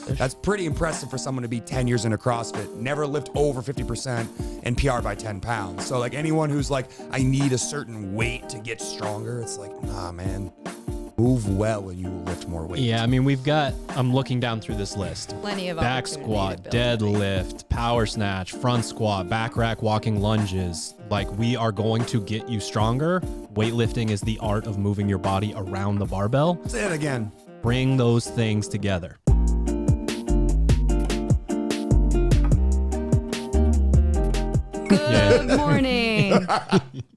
That's pretty impressive for someone to be 10 years into CrossFit, never lift over 50% and PR by 10 pounds. So like anyone who's like, I need a certain weight to get stronger, it's like, nah, man, move well and you will lift more weight. Yeah, I mean, I'm looking down through this list. Plenty of back squat, deadlift, power snatch, front squat, back rack walking lunges. Like, we are going to get you stronger. Weightlifting is the art of moving your body around the barbell. Say it again. Bring those things together. Good morning.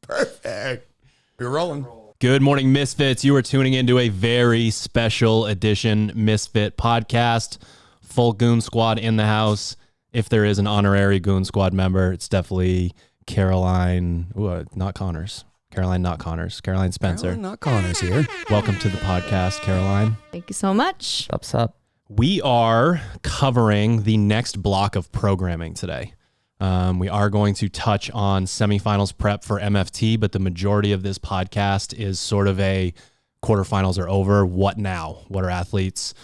Perfect. We're rolling. Good morning, Misfits. You are tuning into a very special edition Misfit podcast. Full Goon Squad in the house. If there is an honorary Goon Squad member, it's definitely Caroline, not Connors. Caroline, not Connors. Caroline Spencer. Caroline, not Connors here. Welcome to the podcast, Caroline. Thank you so much. What's up? We are covering the next block of programming today. We are going to touch on semifinals prep for MFT, but the majority of this podcast is sort of a quarterfinals are over. What now? What are athletes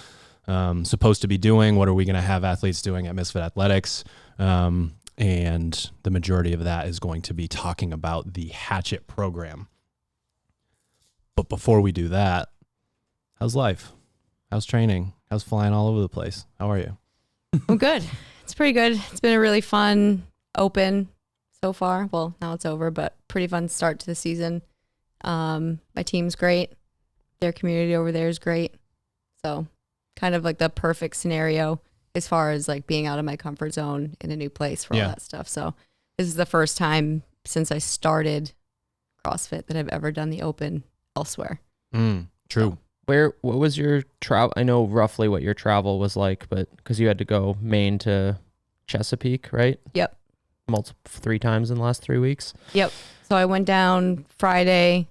supposed to be doing? What are we going to have athletes doing at Misfit Athletics? And the majority of that is going to be talking about the Hatchet program. But before we do that, how's life? How's training? How's flying all over the place? How are you? I'm good. It's pretty good. It's been a really fun open so far. Well, now it's over, but pretty fun start to the season. My team's great. Their community over there is great. So kind of like the perfect scenario as far as like being out of my comfort zone in a new place for all that stuff. So this is the first time since I started CrossFit that I've ever done the open elsewhere. True. So, What was your travel? I know roughly what your travel was like, but because you had to go Maine to Chesapeake, right? Yep. 3 times in the last 3 weeks. Yep. So I went down Friday,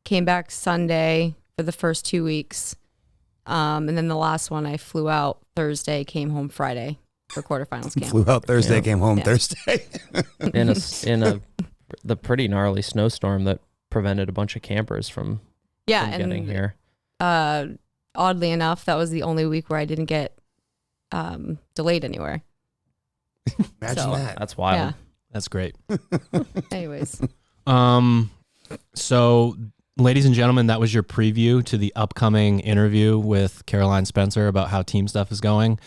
came back Sunday for the first 2 weeks. And then the last one I flew out Thursday, came home Friday for quarterfinals camp. Flew out Thursday, came home Thursday. in the pretty gnarly snowstorm that prevented a bunch of campers from getting here. Oddly enough, that was the only week where I didn't get delayed anywhere. Imagine that. That's wild. Yeah. That's great. Anyways. So ladies and gentlemen, that was your preview to the upcoming interview with Caroline Spencer about how team stuff is going.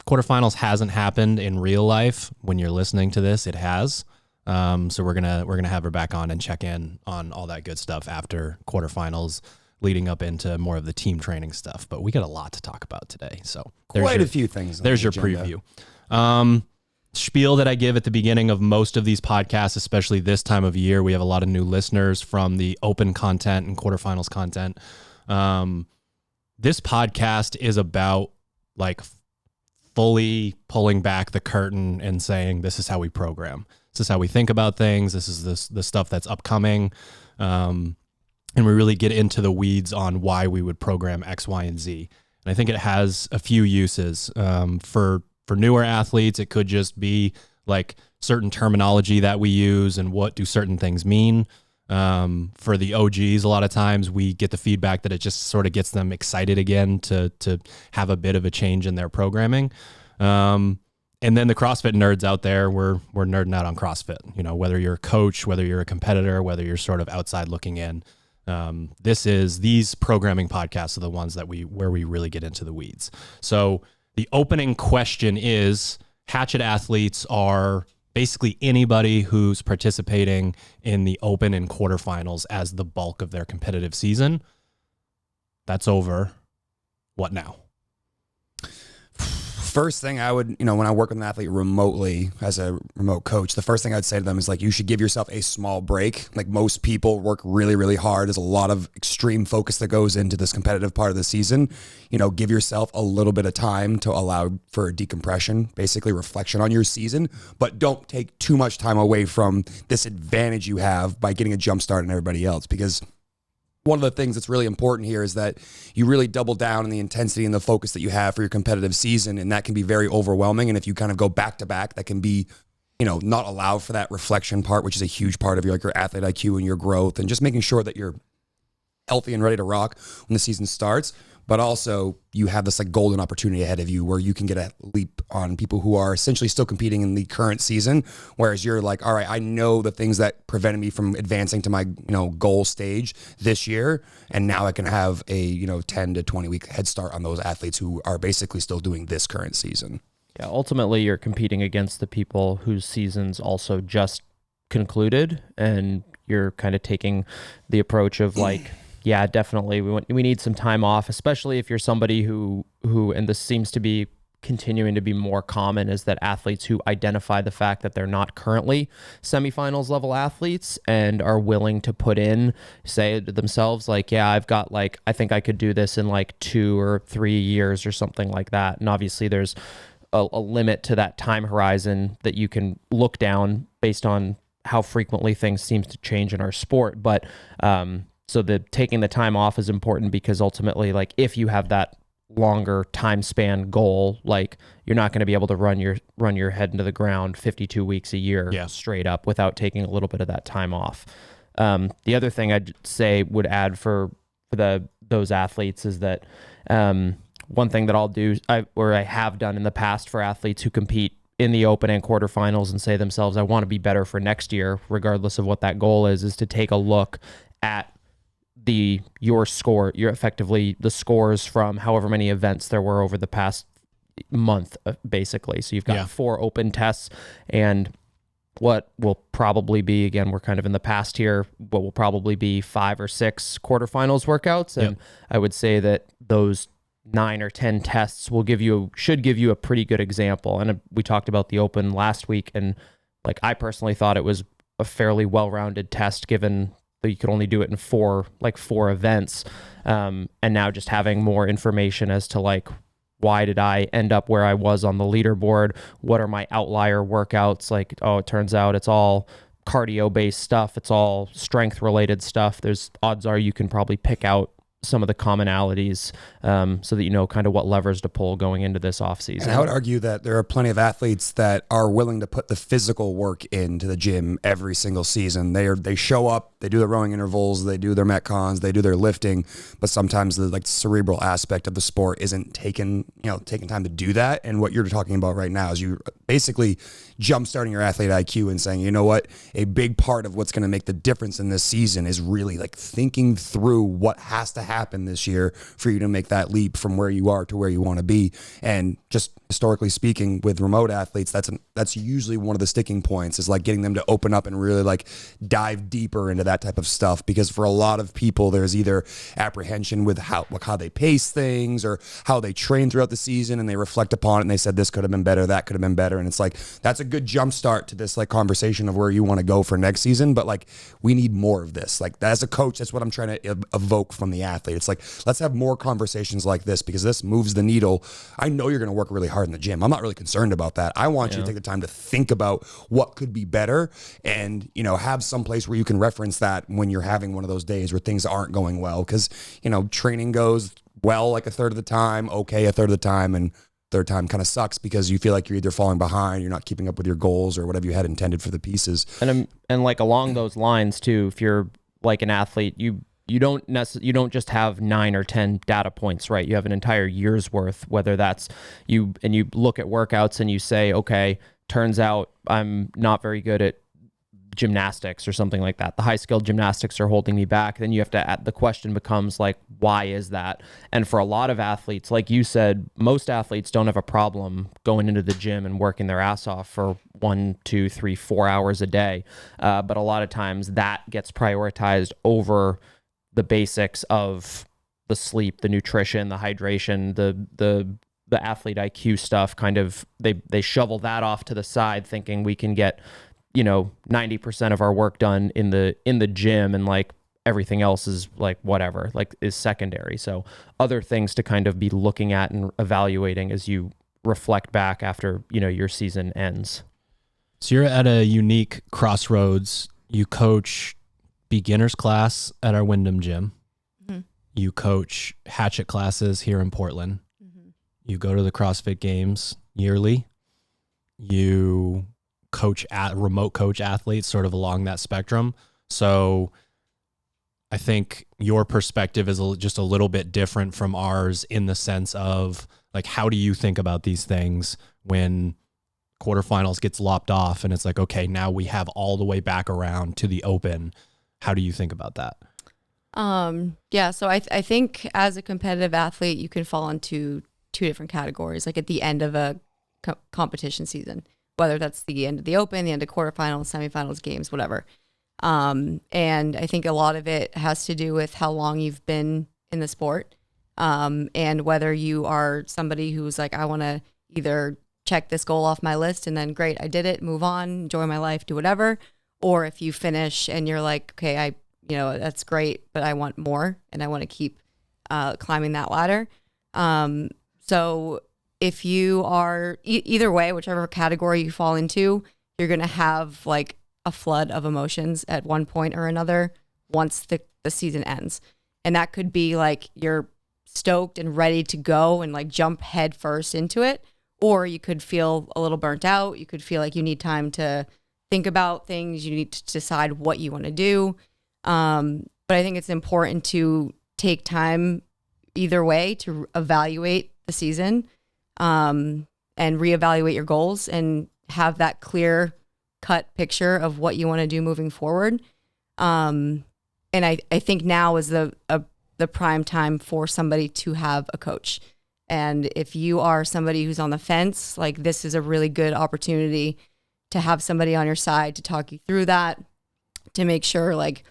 Quarterfinals hasn't happened in real life. When you're listening to this, it has. So we're gonna have her back on and check in on all that good stuff after quarterfinals, leading up into more of the team training stuff. But we got a lot to talk about today. So Quite a few things. There's your preview. Spiel that I give at the beginning of most of these podcasts, especially this time of year. We have a lot of new listeners from the open content and quarterfinals content. This podcast is about like fully pulling back the curtain and saying, this is how we program. This is how we think about things. This is the stuff that's upcoming. And we really get into the weeds on why we would program X, Y, and Z. And I think it has a few uses. For newer athletes, it could just be like certain terminology that we use and what do certain things mean. For the OGs, a lot of times we get the feedback that it just sort of gets them excited again to have a bit of a change in their programming. And then the CrossFit nerds out there, we're nerding out on CrossFit. You know, whether you're a coach, whether you're a competitor, whether you're sort of outside looking in. These programming podcasts are the ones where we really get into the weeds. So the opening question is, Hatchet athletes are basically anybody who's participating in the open and quarterfinals as the bulk of their competitive season. That's over. What now? First thing I would, when I work with an athlete remotely as a remote coach, the first thing I'd say to them is like, you should give yourself a small break. Like most people work really, really hard. There's a lot of extreme focus that goes into this competitive part of the season. Give yourself a little bit of time to allow for a decompression, basically reflection on your season, but don't take too much time away from this advantage you have by getting a jump start on everybody else. Because one of the things that's really important here is that you really double down on the intensity and the focus that you have for your competitive season, and that can be very overwhelming. And if you kind of go back to back, that can be, not allow for that reflection part, which is a huge part of your athlete IQ and your growth, and just making sure that you're healthy and ready to rock when the season starts. but also you have this like golden opportunity ahead of you where you can get a leap on people who are essentially still competing in the current season. Whereas you're like, all right, I know the things that prevented me from advancing to my, goal stage this year. And now I can have a, 10 to 20 week head start on those athletes who are basically still doing this current season. Yeah, ultimately you're competing against the people whose seasons also just concluded, and you're kind of taking the approach of like, yeah, definitely we need some time off, especially if you're somebody who and this seems to be continuing to be more common, is that athletes who identify the fact that they're not currently semifinals level athletes and are willing to put in, say to themselves like, yeah, I've got like, I think I could do this in like 2 or 3 years or something like that. And obviously there's a limit to that time horizon that you can look down based on how frequently things seem to change in our sport. But so the taking the time off is important, because ultimately, like, if you have that longer time span goal, like, you're not going to be able to run your head into the ground 52 weeks a year straight up without taking a little bit of that time off. The other thing I'd say would add for those athletes is that one thing that I'll do, I have done in the past for athletes who compete in the open and quarterfinals and say themselves, I want to be better for next year, regardless of what that goal is to take a look at your effectively the scores from however many events there were over the past month, basically. So you've got 4 open tests and what will probably be, again, we're kind of in the past here, what will probably be 5 or 6 quarterfinals workouts. And I would say that those 9 or 10 tests should give you a pretty good example. And we talked about the open last week, and like, I personally thought it was a fairly well-rounded test, given that you could only do it in 4 events. And now just having more information as to like, why did I end up where I was on the leaderboard? What are my outlier workouts? Like, oh, it turns out it's all cardio-based stuff. It's all strength-related stuff. There's odds are you can probably pick out some of the commonalities, so that you know kind of what levers to pull going into this offseason. And I would argue that there are plenty of athletes that are willing to put the physical work into the gym every single season. They show up, they do their rowing intervals, they do their metcons, they do their lifting, but sometimes the like cerebral aspect of the sport isn't taking time to do that. And what you're talking about right now is you basically jump-starting your athlete IQ and saying, you know what, a big part of what's going to make the difference in this season is really like thinking through what has to happen this year for you to make that leap from where you are to where you want to be. And just historically speaking, with remote athletes, that's usually one of the sticking points, is like getting them to open up and really like dive deeper into that type of stuff. Because for a lot of people, there's either apprehension with how they pace things or how they train throughout the season, and they reflect upon it and they said this could have been better, that could have been better. And it's like, that's a good jump start to this like conversation of where you want to go for next season. But like, we need more of this. Like, as a coach, that's what I'm trying to evoke from the athlete. It's like, let's have more conversations like this, because this moves the needle. I know you're going to work really hard in the gym. I'm not really concerned about that. I want you to take the time to think about what could be better, and have some place where you can reference that when you're having one of those days where things aren't going well. Because training goes well like a third of the time, okay a third of the time, and third time kind of sucks because you feel like you're either falling behind, you're not keeping up with your goals or whatever you had intended for the pieces. And like along those lines too, if you're like an athlete, you don't just have 9 or 10 data points, right? You have an entire year's worth, whether that's you look at workouts and you say, okay, turns out I'm not very good at gymnastics or something like that. The high skilled gymnastics are holding me back. Then you have to, the question becomes like, why is that? And for a lot of athletes, like you said, most athletes don't have a problem going into the gym and working their ass off for 1, 2, 3, 4 hours a day. But a lot of times that gets prioritized over the basics of the sleep, the nutrition, the hydration, the athlete IQ stuff. Kind of they shovel that off to the side, thinking we can get 90% of our work done in the gym, and like everything else is like whatever, like is secondary. So other things to kind of be looking at and evaluating as you reflect back after your season ends. So you're at a unique crossroads. You coach beginners class at our Wyndham gym. Mm-hmm. You coach hatchet classes here in Portland. Mm-hmm. You go to the CrossFit games yearly. You remote coach athletes sort of along that spectrum. So I think your perspective is just a little bit different from ours in the sense of like, how do you think about these things when quarterfinals gets lopped off and it's like, okay, now we have all the way back around to the open. How do you think about that? Yeah, so I think as a competitive athlete, you can fall into two different categories, like at the end of a competition season, whether that's the end of the open, the end of quarterfinals, semifinals, games, whatever. And I think a lot of it has to do with how long you've been in the sport, and whether you are somebody who's like, I want to either check this goal off my list and then great, I did it, move on, enjoy my life, do whatever. Or if you finish and you're like, okay, that's great, but I want more and I want to keep climbing that ladder. So if you are either way, whichever category you fall into, you're going to have like a flood of emotions at one point or another once the season ends. And that could be like you're stoked and ready to go and like jump head first into it. Or you could feel a little burnt out. You could feel like you need time to think about things. You need to decide what you want to do. But I think it's important to take time either way to evaluate the season, and reevaluate your goals and have that clear cut picture of what you want to do moving forward. And I think now is the prime time for somebody to have a coach. And if you are somebody who's on the fence, like this is a really good opportunity to have somebody on your side to talk you through that, to make sure like,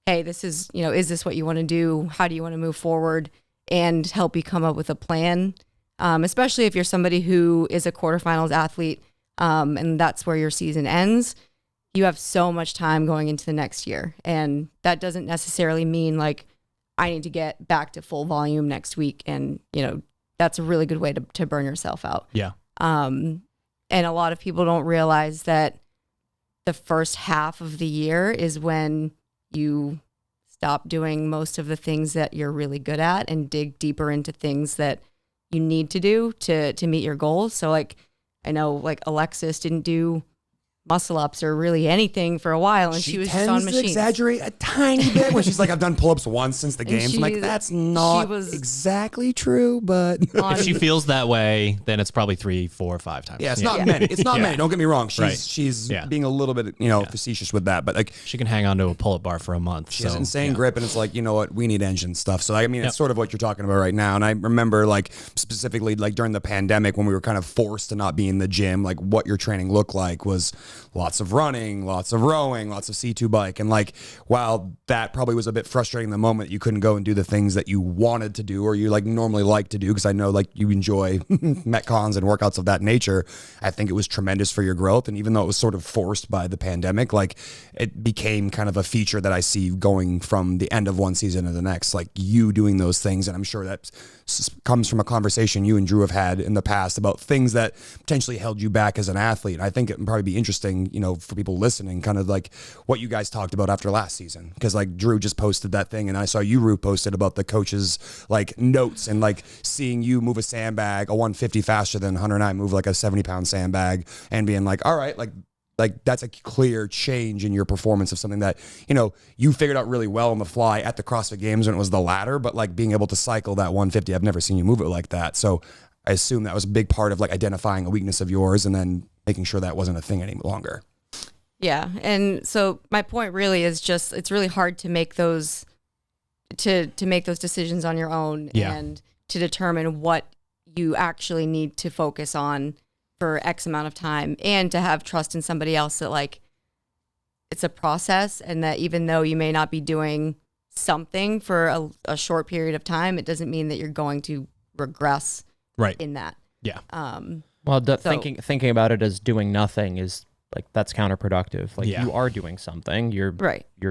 hey, this is, is this what you want to do? How do you want to move forward? And help you come up with a plan. Especially if you're somebody who is a quarterfinals athlete, and that's where your season ends. You have so much time going into the next year. And that doesn't necessarily mean like, I need to get back to full volume next week. And, that's a really good way to burn yourself out. Yeah. And a lot of people don't realize that the first half of the year is when you stop doing most of the things that you're really good at and dig deeper into things that you need to do to meet your goals. So like, I know like Alexis didn't do muscle ups or really anything for a while, and she was just on machines. To exaggerate a tiny bit when she's like, I've done pull-ups once since the games. I'm like, that's not exactly true, but if she feels that way, then it's probably 3, 4, 5 times. Yeah, it's not many. It's not many. Don't get me wrong. She's right. being a little bit, facetious with that, but like she can hang on to a pull-up bar for a month. She has insane grip, and it's like, you know what, we need engine stuff. So I mean, it's sort of what you're talking about right now. And I remember like specifically like during the pandemic when we were kind of forced to not be in the gym, like what your training looked like was lots of running, lots of rowing, lots of C2 bike. And like, while that probably was a bit frustrating in the moment, you couldn't go and do the things that you wanted to do or you like normally like to do, because I know like you enjoy Metcons and workouts of that nature. I think it was tremendous for your growth. And even though it was sort of forced by the pandemic, like it became kind of a feature that I see going from the end of one season to the next, like you doing those things. And I'm sure that comes from a conversation you and Drew have had in the past about things that potentially held you back as an athlete. I think it would probably be interesting, for people listening, kind of like what you guys talked about after last season. Because like Drew just posted that thing and I saw you, Rue, posted about the coaches like notes and like seeing you move a sandbag, a 150 faster than Hunter and I move like a 70-pound sandbag, and being like, all right, like that's a clear change in your performance of something that, you figured out really well on the fly at the CrossFit Games when it was the ladder, but like being able to cycle that 150, I've never seen you move it like that. So I assume that was a big part of like identifying a weakness of yours and then making sure that wasn't a thing any longer. Yeah. And so my point really is just, it's really hard to make those, to make those decisions on your own and to determine what you actually need to focus on for X amount of time, and to have trust in somebody else that like it's a process, and that even though you may not be doing something for a short period of time, it doesn't mean that you're going to regress in that. Yeah. Thinking about it as doing nothing is like, that's counterproductive. Like you are doing something. You're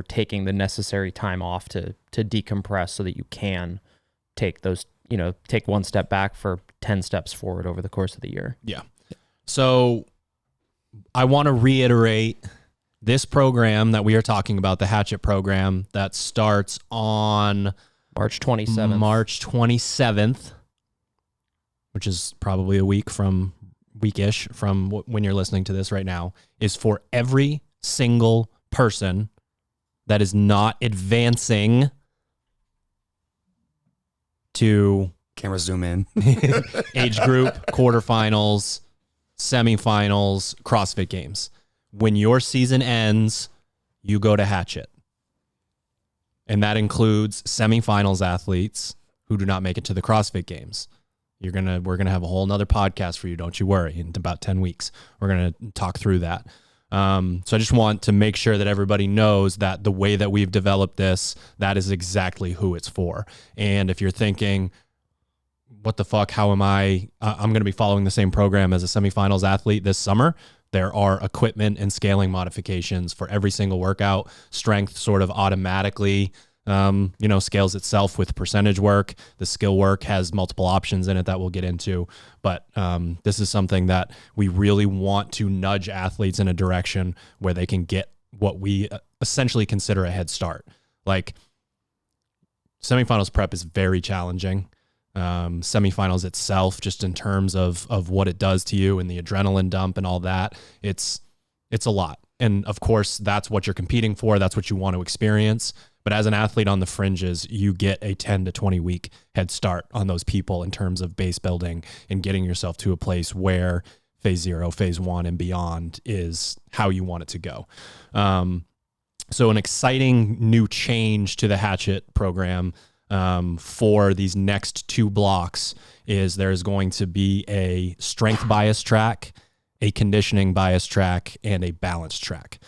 taking the necessary time off to decompress so that you can take those, take one step back for 10 steps forward over the course of the year. Yeah. So I want to reiterate this program that we are talking about, the Hatchet program, that starts on March 27th, which is probably a weekish from when you're listening to this right now, is for every single person that is not advancing to Camera zoom in. age group, quarterfinals, semifinals, CrossFit Games. When your season ends, you go to Hatchet. And that includes semifinals athletes who do not make it to the CrossFit Games. We're gonna have a whole nother podcast for you, don't you worry. In about 10 weeks, we're gonna talk through that. So I just want to make sure that everybody knows that the way that we've developed this, that is exactly who it's for. And if you're thinking, what the fuck, how am I'm going to be following the same program as a semifinals athlete this summer, there are equipment and scaling modifications for every single workout. Strength sort of automatically scales itself with percentage work. The skill work has multiple options in it that we'll get into. But this is something that we really want to nudge athletes in a direction where they can get what we essentially consider a head start. Like, semifinals prep is very challenging. Semifinals itself, just in terms of what it does to you and the adrenaline dump and all that, it's a lot. And of course, that's what you're competing for. That's what you want to experience. But as an athlete on the fringes, you get a 10 to 20 week head start on those people in terms of base building and getting yourself to a place where phase 0, phase 1 and beyond is how you want it to go. So an exciting new change to the Hatchet program for these next 2 blocks is there's going to be a strength bias track, a conditioning bias track, and a balance track.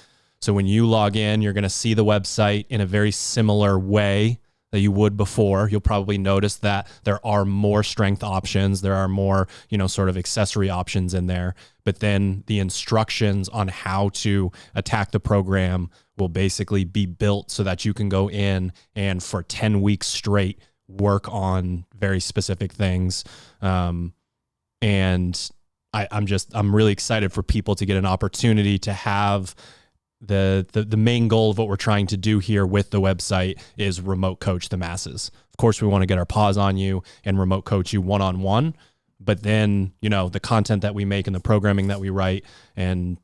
So when you log in, you're going to see the website in a very similar way that you would before. You'll probably notice that there are more strength options. There are more, sort of accessory options in there. But then the instructions on how to attack the program will basically be built so that you can go in and for 10 weeks straight work on very specific things. And I'm really excited for people to get an opportunity to have the main goal of what we're trying to do here with the website is remote coach the masses. Of course, we want to get our paws on you and remote coach you one-on-one, but then, the content that we make and the programming that we write and,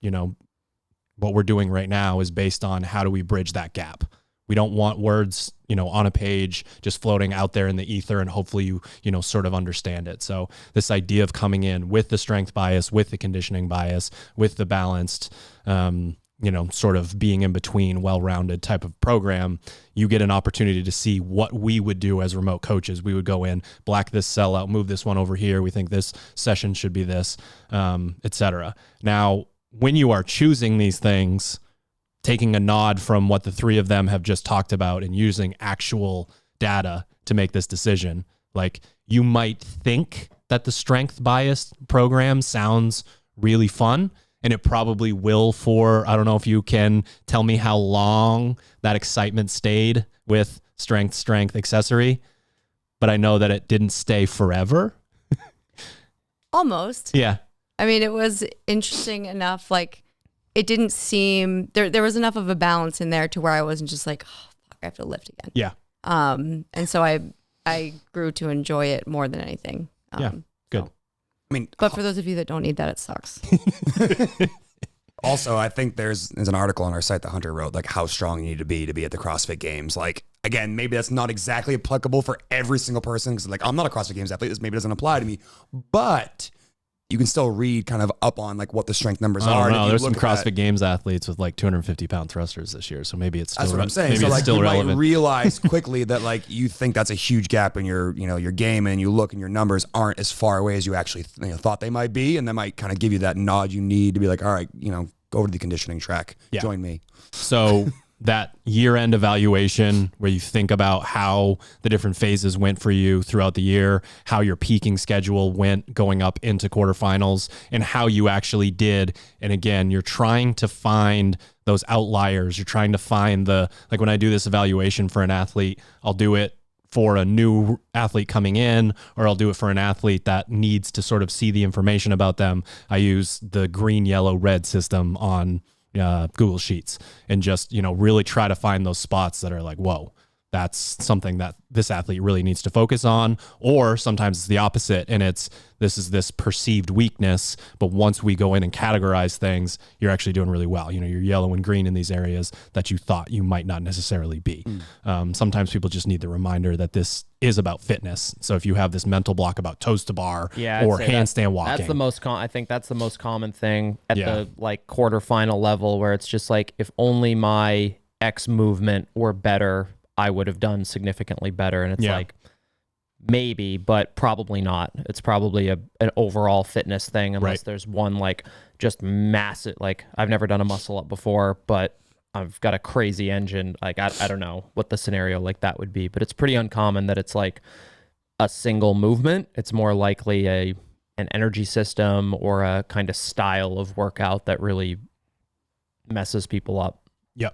what we're doing right now is based on how do we bridge that gap. We don't want words, on a page just floating out there in the ether and hopefully you sort of understand it. So this idea of coming in with the strength bias, with the conditioning bias, with the balanced, sort of being in between, well-rounded type of program, you get an opportunity to see what we would do as remote coaches. We would go in, black this cell out, move this one over here. We think this session should be this, etc. Now, when you are choosing these things, taking a nod from what the 3 of them have just talked about and using actual data to make this decision, like, you might think that the strength bias program sounds really fun, and it probably will for, I don't know if you can tell me how long that excitement stayed with strength accessory, but I know that it didn't stay forever. Almost. Yeah. I mean, it was interesting enough. Like, it didn't seem, there was enough of a balance in there to where I wasn't just like, oh, fuck, I have to lift again. Yeah. And so I grew to enjoy it more than anything. Yeah. Good. So. I mean, But for those of you that don't need that, it sucks. also, I think there's an article on our site that Hunter wrote, like how strong you need to be at the CrossFit Games. Like, again, maybe that's not exactly applicable for every single person because, like, I'm not a CrossFit Games athlete. This maybe doesn't apply to me, but you can still read kind of up on like what the strength numbers are. No, there's some CrossFit Games athletes with like 250-pound thrusters this year, so maybe it's still that's what I'm saying. Maybe so it's like still you relevant. might realize quickly that like you think that's a huge gap in your your game, and you look and your numbers aren't as far away as you actually thought they might be, and that might kind of give you that nod you need to be like, all right, go to the conditioning track, join me. So that year-end evaluation where you think about how the different phases went for you throughout the year, how your peaking schedule went going up into quarterfinals, and how you actually did. And again, you're trying to find those outliers. You're trying to find like when I do this evaluation for an athlete, I'll do it for a new athlete coming in, or I'll do it for an athlete that needs to sort of see the information about them. I use the green, yellow, red system on Google Sheets and just, really try to find those spots that are like, whoa, that's something that this athlete really needs to focus on. Or sometimes it's the opposite, and this is this perceived weakness, but once we go in and categorize things, you're actually doing really well. You're yellow and green in these areas that you thought you might not necessarily be. Sometimes people just need the reminder that this is about fitness. So if you have this mental block about toes to bar or handstand walking, that's the most I think that's the most common thing at the like quarterfinal level, where it's just like, if only my X movement were better, I would have done significantly better. And it's like, maybe, but probably not. It's probably an overall fitness thing, unless there's one like just massive, like I've never done a muscle up before, but I've got a crazy engine. Like, I don't know what the scenario like that would be, but it's pretty uncommon that it's like a single movement. It's more likely an energy system or a kind of style of workout that really messes people up.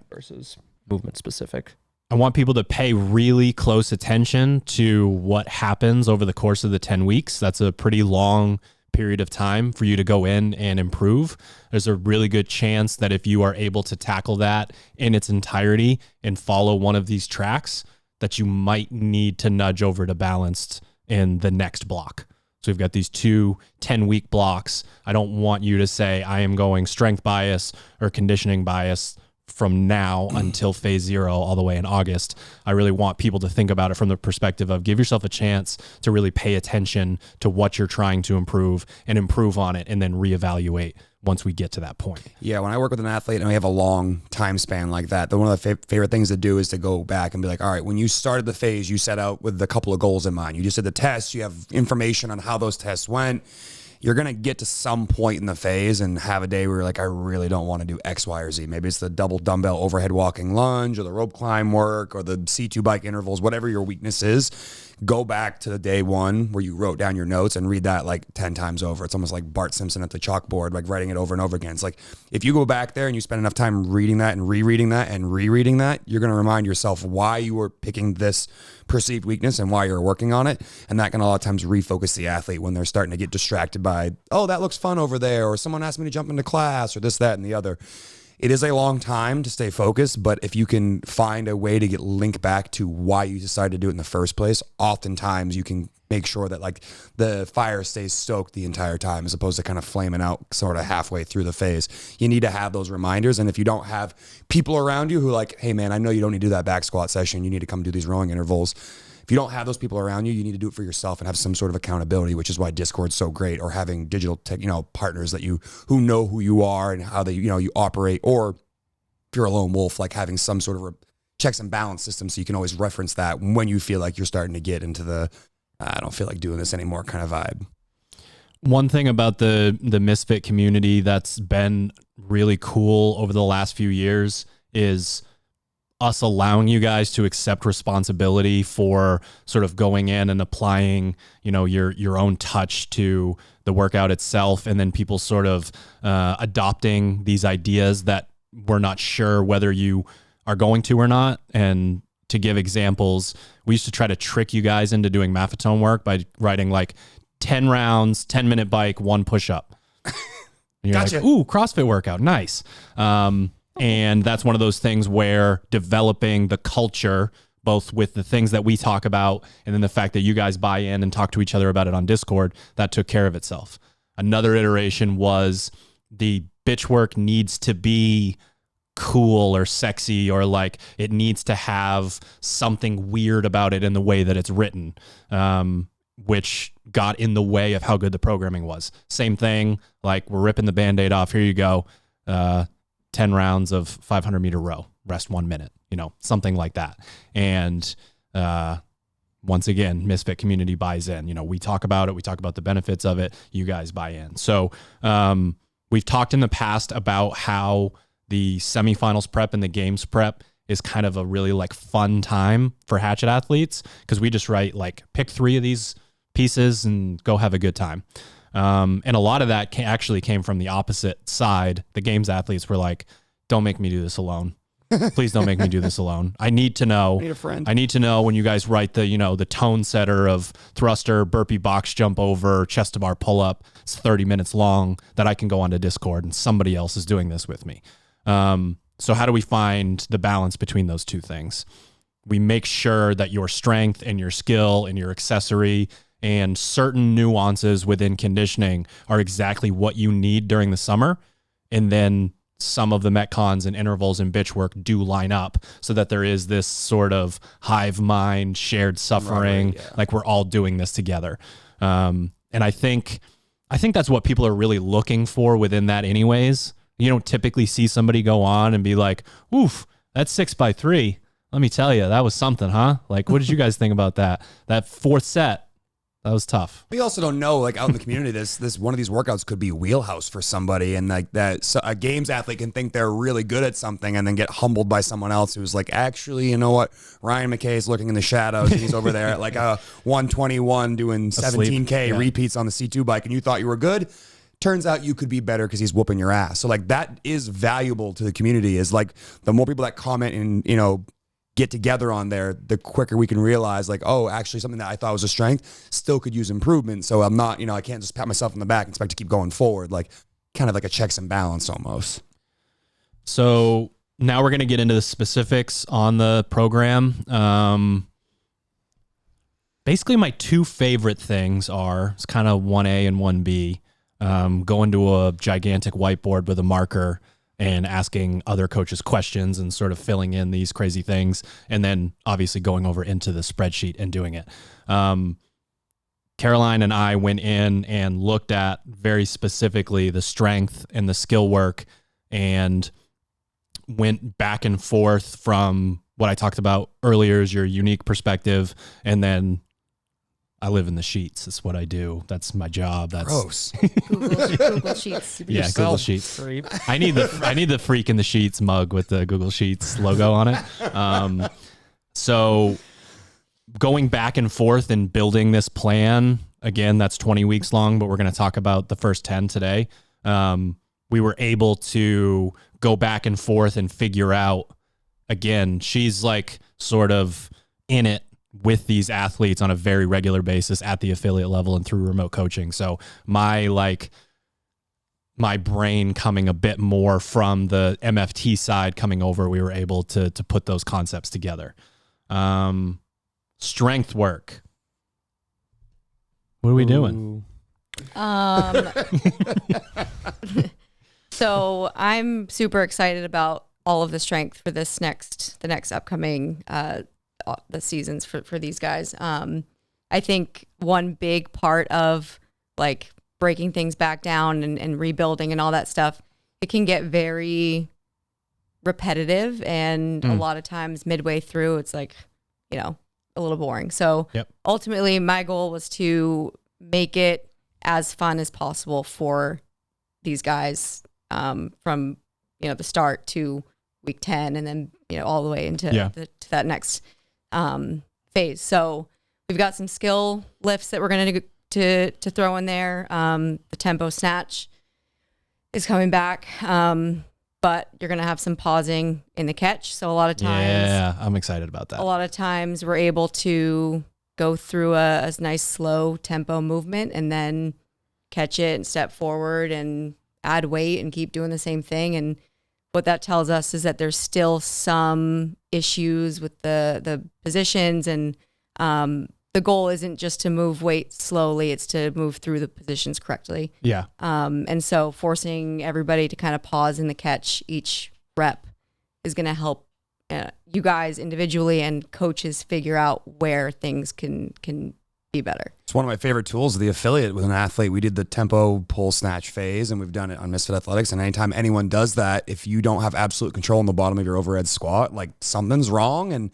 Versus movement specific. I want people to pay really close attention to what happens over the course of the 10 weeks. That's a pretty long period of time for you to go in and improve. There's a really good chance that if you are able to tackle that in its entirety and follow one of these tracks, that you might need to nudge over to balanced in the next block. So we've got these 2 10-week blocks. I don't want you to say, I am going strength bias or conditioning bias from now until phase 0 all the way in August. I really want people to think about it from the perspective of, give yourself a chance to really pay attention to what you're trying to improve and improve on it, and then reevaluate once we get to that point. Yeah, when I work with an athlete and we have a long time span like that, one of the favorite things to do is to go back and be like, all right, when you started the phase, you set out with a couple of goals in mind. You just did the tests, you have information on how those tests went. You're going to get to some point in the phase and have a day where you're like, I really don't want to do X, Y, or Z. Maybe it's the double dumbbell overhead walking lunge or the rope climb work or the C2 bike intervals, whatever your weakness is. Go back to the day one where you wrote down your notes and read that like 10 times over. It's almost like Bart Simpson at the chalkboard, like writing it over and over again. It's like, if you go back there and you spend enough time reading that and rereading that and rereading that, you're going to remind yourself why you were picking this perceived weakness and why you're working on it. And that can a lot of times refocus the athlete when they're starting to get distracted by, oh, that looks fun over there, or someone asked me to jump into class, or this, that, and the other. It is a long time to stay focused, but if you can find a way to get linked back to why you decided to do it in the first place, oftentimes you can make sure that like the fire stays stoked the entire time, as opposed to kind of flaming out sort of halfway through the phase. You need to have those reminders. And if you don't have people around you who like, hey man, I know you don't need to do that back squat session, you need to come do these rowing intervals. If you don't have those people around you, you need to do it for yourself and have some sort of accountability, which is why Discord's so great, or having digital partners that who know who you are and how they, you operate, or if you're a lone wolf, like having some sort of checks and balance system so you can always reference that when you feel like you're starting to get into the, I don't feel like doing this anymore kind of vibe. One thing about the Misfit community that's been really cool over the last few years is us allowing you guys to accept responsibility for sort of going in and applying, your own touch to the workout itself. And then people sort of adopting these ideas that we're not sure whether you are going to or not. And to give examples, we used to try to trick you guys into doing Maffetone work by writing like 10 rounds, 10-minute bike, 1 push-up. And you're Gotcha. like, ooh, CrossFit workout. Nice. And that's one of those things where developing the culture, both with the things that we talk about and then the fact that you guys buy in and talk to each other about it on Discord, that took care of itself. Another iteration was the bitch work needs to be cool or sexy, or like it needs to have something weird about it in the way that it's written, which got in the way of how good the programming was. Same thing, like we're ripping the Band-Aid off. Here you go. 10 rounds of 500 meter row, rest 1 minute, something like that. And once again, Misfit community buys in. We talk about it. We talk about the benefits of it. You guys buy in. So we've talked in the past about how the semifinals prep and the games prep is kind of a really like fun time for Hatchet athletes, because we just write like pick 3 of these pieces and go have a good time. And a lot of that actually came from the opposite side. The games athletes were like, don't make me do this alone. Please don't make me do this alone. I need to know. I need a friend. I need to know when you guys write the tone setter of thruster, burpee, box jump over, chest to bar pull up. It's 30 minutes long, that I can go onto Discord and somebody else is doing this with me. So how do we find the balance between those two things? we make sure that your strength and your skill and your accessory and certain nuances within conditioning are exactly what you need during the summer. And then some of the Metcons and intervals and bitch work do line up so that there is this sort of hive mind, shared suffering, like we're all doing this together. And I think that's what people are really looking for within that anyways. You don't typically see somebody go on and be like, oof, that's 6x3. Let me tell you, that was something, huh? Like, what did you guys think about that? That fourth set, that was tough. We also don't know, like out in the community, this one of these workouts could be wheelhouse for somebody, and like that, so a games athlete can think they're really good at something and then get humbled by someone else who's like, actually, you know what? Ryan McKay is looking in the shadows, and he's over there at like a 121 doing 17K repeats on the C2 bike, and you thought you were good. Turns out you could be better because he's whooping your ass. So like that is valuable to the community. Is like the more people that comment and get together on there, the quicker we can realize like, oh, actually something that I thought was a strength still could use improvement. So I'm not, I can't just pat myself on the back and expect to keep going forward. Like kind of like a checks and balance almost. So now we're going to get into the specifics on the program. Basically my two favorite things are, it's kind of 1A and 1B, going to a gigantic whiteboard with a marker and asking other coaches questions and sort of filling in these crazy things. And then obviously going over into the spreadsheet and doing it. Caroline and I went in and looked at very specifically the strength and the skill work and went back and forth from what I talked about earlier is your unique perspective. And then I live in the sheets. That's what I do. That's my job. That's gross. Google Sheets. Yeah, Google Sheets. I need the freak in the sheets mug with the Google Sheets logo on it. So going back and forth and building this plan, again, that's 20 weeks long, but we're going to talk about the first 10 today. We were able to go back and forth and figure out, again, she's like sort of in it with these athletes on a very regular basis at the affiliate level and through remote coaching. So my brain coming a bit more from the MFT side coming over, we were able to put those concepts together. Strength work. What are we doing? So I'm super excited about all of the strength for the next upcoming the seasons for these guys. I think one big part of like breaking things back down and rebuilding and all that stuff, it can get very repetitive, and a lot of times midway through it's like, a little boring. So ultimately my goal was to make it as fun as possible for these guys, from the start to week 10 and then all the way into to that next phase. So we've got some skill lifts that we're going to throw in there. The tempo snatch is coming back, but you're going to have some pausing in the catch. So a lot of times, I'm excited about that. A lot of times we're able to go through a nice slow tempo movement and then catch it and step forward and add weight and keep doing the same thing. And what that tells us is that there's still some issues with the positions, and the goal isn't just to move weight slowly, it's to move through the positions correctly. Yeah. And so forcing everybody to kind of pause in the catch each rep is going to help you guys individually and coaches figure out where things can be better. It's one of my favorite tools of the affiliate with an athlete. We did the tempo pull snatch phase, and we've done it on Misfit Athletics. And anytime anyone does that, if you don't have absolute control on the bottom of your overhead squat, like something's wrong. And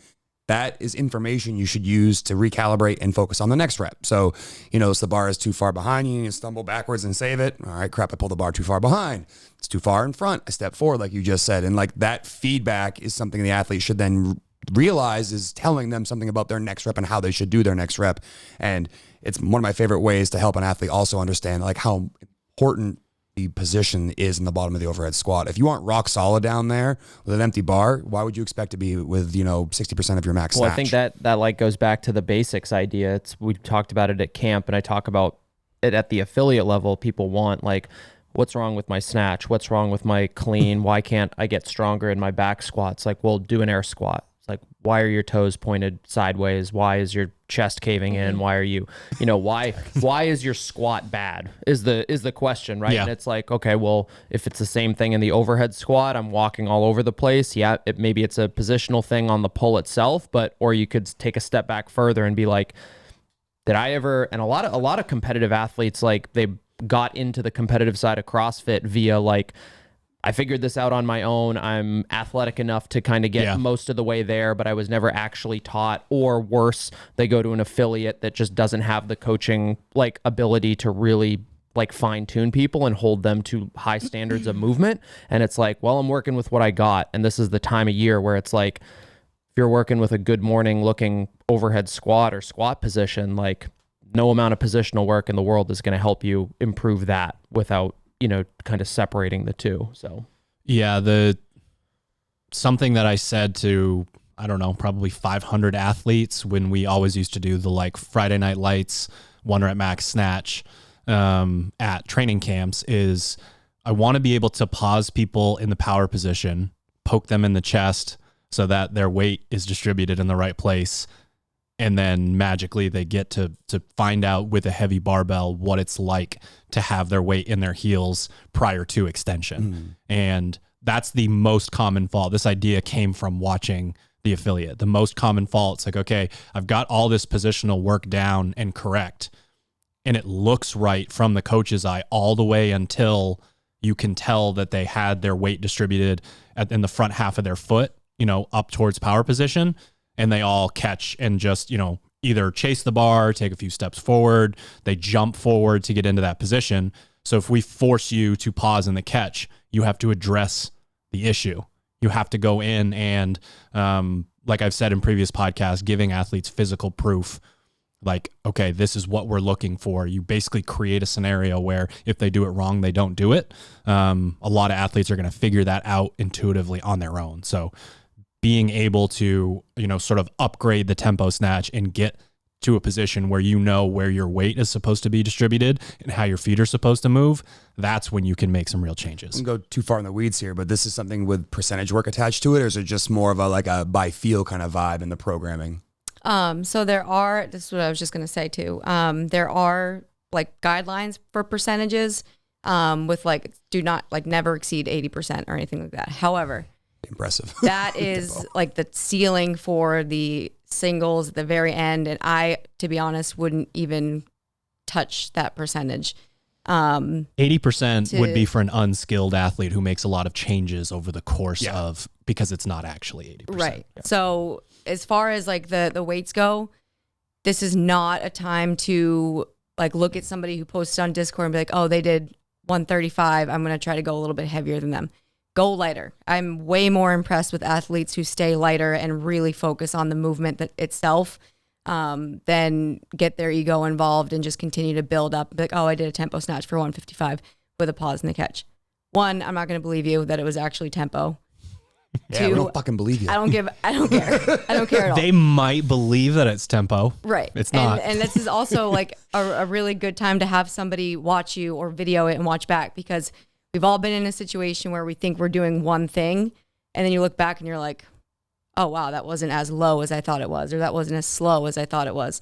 that is information you should use to recalibrate and focus on the next rep. So, so the bar is too far behind you, you stumble backwards and save it. All right, crap, I pulled the bar too far behind. It's too far in front. I step forward, like you just said. And like that feedback is something the athlete should then realize is telling them something about their next rep and how they should do their next rep. And it's one of my favorite ways to help an athlete also understand like how important the position is in the bottom of the overhead squat. If you aren't rock solid down there with an empty bar, why would you expect to be with 60% of your max snatch? I think that like goes back to the basics idea. We talked about it at camp, and I talk about it at the affiliate level. People want like, what's wrong with my snatch? What's wrong with my clean? Why can't I get stronger in my back squats? Like, well, do an air squat. It's Like, why are your toes pointed sideways? Why is your chest caving in? Why are you, why is your squat bad is the question, right? Yeah. And it's like, okay, well, if it's the same thing in the overhead squat, I'm walking all over the place. Yeah, maybe it's a positional thing on the pull itself, or you could take a step back further and be like, did I ever, and a lot of competitive athletes, like, they got into the competitive side of CrossFit via like, I figured this out on my own. I'm athletic enough to kind of get most of the way there, but I was never actually taught. Or worse, they go to an affiliate that just doesn't have the coaching like ability to really like fine tune people and hold them to high standards of movement. And it's like, well, I'm working with what I got. And this is the time of year where it's like, if you're working with a good morning looking overhead squat or squat position, like no amount of positional work in the world is going to help you improve that without, kind of separating the two. So, yeah, something that I said to, I don't know, probably 500 athletes when we always used to do the like Friday Night Lights, 1 rep max snatch at training camps is I want to be able to pause people in the power position, poke them in the chest so that their weight is distributed in the right place. And then magically they get to find out with a heavy barbell what it's like to have their weight in their heels prior to extension. And that's the most common fault. This idea came from watching the affiliate. The most common fault, it's like, okay, I've got all this positional work down and correct, and it looks right from the coach's eye all the way until you can tell that they had their weight distributed in the front half of their foot, up towards power position. And they all catch and just, either chase the bar, take a few steps forward, they jump forward to get into that position. So if we force you to pause in the catch, you have to address the issue. You have to go in and, like I've said in previous podcasts, giving athletes physical proof, like, okay, this is what we're looking for. You basically create a scenario where if they do it wrong, they don't do it. A lot of athletes are going to figure that out intuitively on their own. So being able to, sort of upgrade the tempo snatch and get to a position where where your weight is supposed to be distributed and how your feet are supposed to move, that's when you can make some real changes. I don't go too far in the weeds here, but this is something with percentage work attached to it, or is it just more of a by feel kind of vibe in the programming? So this is what I was just going to say too. There are like guidelines for percentages, with like, do not like never exceed 80% or anything like that. However, impressive. That is like the ceiling for the singles at the very end. And I, to be honest, wouldn't even touch that percentage. 80% would be for an unskilled athlete who makes a lot of changes over the course of, because it's not actually 80%. Right. Yeah. So as far as like the weights go, this is not a time to like look at somebody who posted on Discord and be like, oh, they did 135. I'm going to try to go a little bit heavier than them. Go lighter. I'm way more impressed with athletes who stay lighter and really focus on the movement itself, than get their ego involved and just continue to build up. Like, oh, I did a tempo snatch for 155 with a pause in the catch. One, I'm not going to believe you that it was actually tempo. Yeah, we don't fucking believe you. I don't care. I don't care at all. They might believe that it's tempo. Right. It's not. And this is also like a really good time to have somebody watch you or video it and watch back, because we've all been in a situation where we think we're doing one thing, and then you look back and you're like, oh, wow, that wasn't as low as I thought it was, or that wasn't as slow as I thought it was.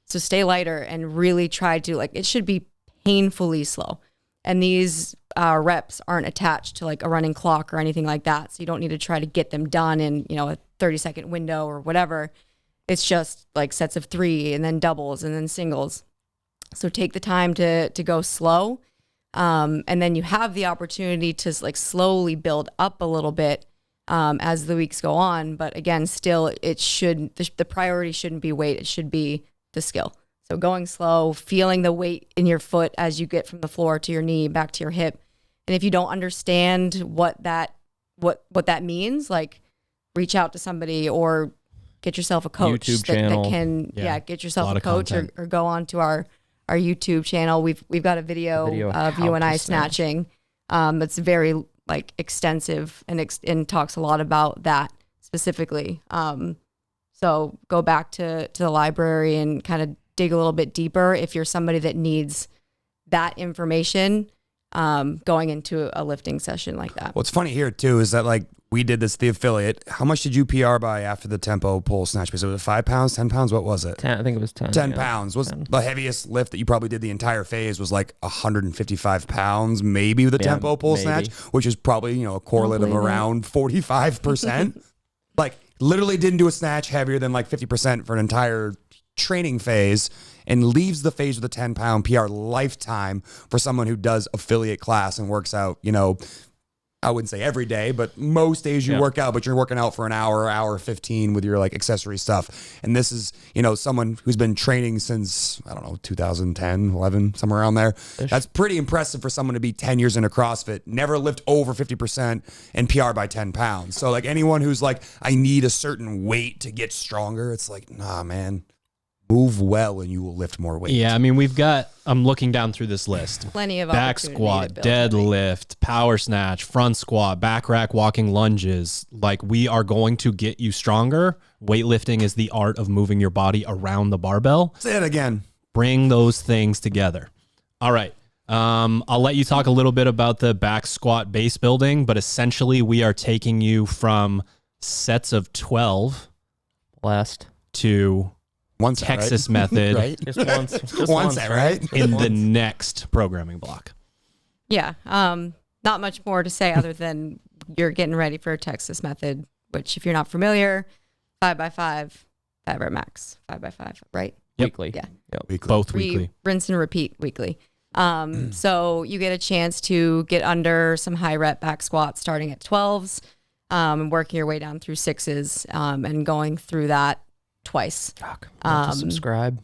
So stay lighter and really try to, like, it should be painfully slow. And these reps aren't attached to like a running clock or anything like that. So you don't need to try to get them done in, a 30-second window or whatever. It's just like sets of 3 and then doubles and then singles. So take the time to go slow. And then you have the opportunity to like slowly build up a little bit as the weeks go on. But again, still, the priority shouldn't be weight. It should be the skill. So going slow, feeling the weight in your foot as you get from the floor to your knee, back to your hip. And if you don't understand what that means, like reach out to somebody or get yourself a coach YouTube channel. That can, get yourself a coach or go on to our YouTube channel. We've got a video of you and I snatching. That's very like extensive and talks a lot about that specifically. So go back to the library and kind of dig a little bit deeper if you're somebody that needs that information. going into a lifting session like that. What's funny here too is that like we did this, the affiliate. How much did you PR by after the tempo pull snatch? Was it 5 pounds, 10 pounds? What was it? 10, I think it was 10. 10 pounds was 10. the heaviest lift that you probably did the entire phase was like 155 pounds, maybe with a tempo pull snatch, which is probably, a correlate of around 45%. Like literally didn't do a snatch heavier than like 50% for an entire training phase and leaves the phase with a 10-pound PR lifetime for someone who does affiliate class and works out, I wouldn't say every day, but most days you work out, but you're working out for an hour 15 with your like accessory stuff. And this is, someone who's been training since, 2010, 11, somewhere around there. That's pretty impressive for someone to be 10 years into CrossFit, never lift over 50% and PR by 10 pounds. So like anyone who's like, I need a certain weight to get stronger. It's like, nah, man. Move well and you will lift more weight. Yeah, I mean, I'm looking down through this list. Plenty of back squat, deadlift, power snatch, front squat, back rack walking lunges. Like, we are going to get you stronger. Weightlifting is the art of moving your body around the barbell. Say it again. Bring those things together. All right. I'll let you talk a little bit about the back squat base building, but essentially we are taking you from sets of 12 last to one Texas method right? Just once. Just one set, right? In the next programming block. Yeah. Not much more to say other than you're getting ready for a Texas method, which if you're not familiar, 5x5, 5 rep max, 5x5, right? Yep. Weekly. Yeah. Yep. Weekly. Both weekly. Rinse and repeat weekly. So you get a chance to get under some high rep back squats starting at 12s, and working your way down through 6s, and going through that twice. To subscribe.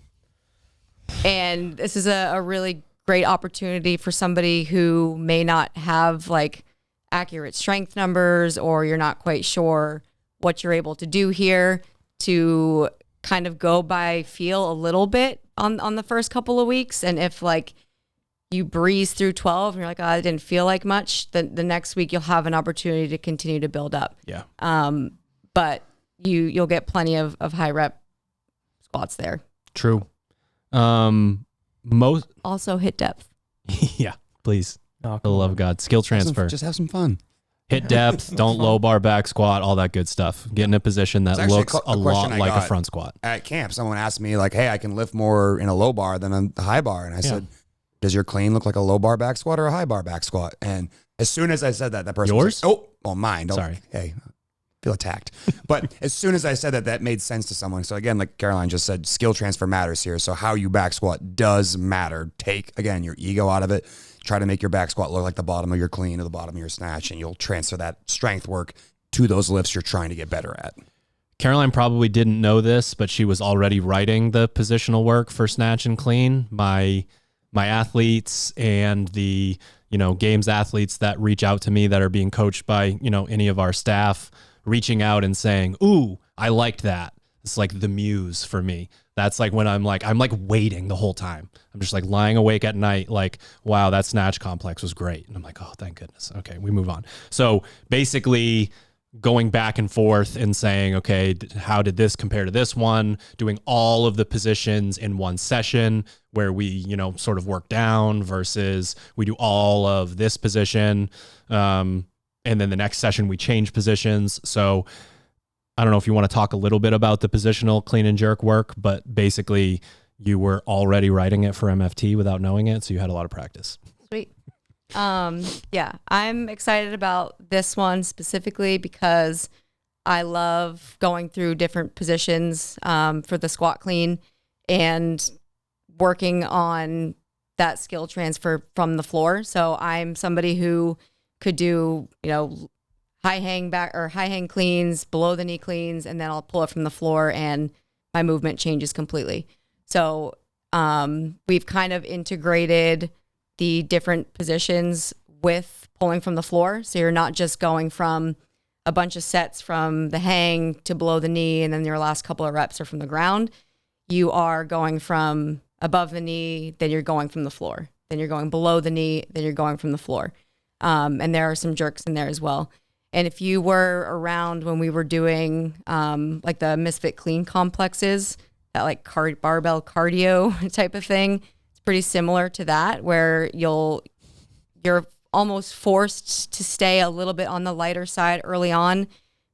And this is a really great opportunity for somebody who may not have like accurate strength numbers, or you're not quite sure what you're able to do here, to kind of go by feel a little bit on the first couple of weeks. And if like you breeze through 12 and you're like, I didn't feel like much, then the next week you'll have an opportunity to continue to build up. Yeah. But you'll get plenty of high rep squats there. True. Also hit depth. Yeah, please. Oh, For the love of God. Skill transfer. Just have some fun. Hit depth, don't low bar back squat, all that good stuff. Get in a position that It's actually looks a a lot question I like a got. front squat. At camp, someone asked me like, hey, I can lift more in a low bar than a high bar. And I said, does your clean look like a low bar back squat or a high bar back squat? And as soon as I said that, that person Yours? was like, oh, well, mine. Don't, Sorry. Hey, feel attacked. But as soon as I said that, that made sense to someone. So again, like Caroline just said, skill transfer matters here. So how you back squat does matter. Take, again, your ego out of it. Try to make your back squat look like the bottom of your clean or the bottom of your snatch, and you'll transfer that strength work to those lifts you're trying to get better at. Caroline probably didn't know this, but she was already writing the positional work for snatch and clean. My athletes and the, games athletes that reach out to me that are being coached by, any of our staff, reaching out and saying, ooh, I liked that. It's like the muse for me. That's like when I'm waiting the whole time. I'm just like lying awake at night, like, wow, that snatch complex was great. And I'm like, oh, thank goodness. Okay, we move on. So basically going back and forth and saying, okay, how did this compare to this one? Doing all of the positions in one session where we, sort of work down versus we do all of this position. And then the next session we change positions. So I don't know if you want to talk a little bit about the positional clean and jerk work, but basically you were already writing it for MFT without knowing it. So you had a lot of practice. Sweet. Yeah, I'm excited about this one specifically because I love going through different positions for the squat clean and working on that skill transfer from the floor. So I'm somebody who could do, high hang back or high hang cleans, below the knee cleans, and then I'll pull it from the floor and my movement changes completely. So we've kind of integrated the different positions with pulling from the floor. So you're not just going from a bunch of sets from the hang to below the knee, and then your last couple of reps are from the ground. You are going from above the knee, then you're going from the floor. Then you're going below the knee, then you're going from the floor. And there are some jerks in there as well. And if you were around when we were doing like the Misfit clean complexes, that like barbell cardio type of thing, it's pretty similar to that, where you'll you're almost forced to stay a little bit on the lighter side early on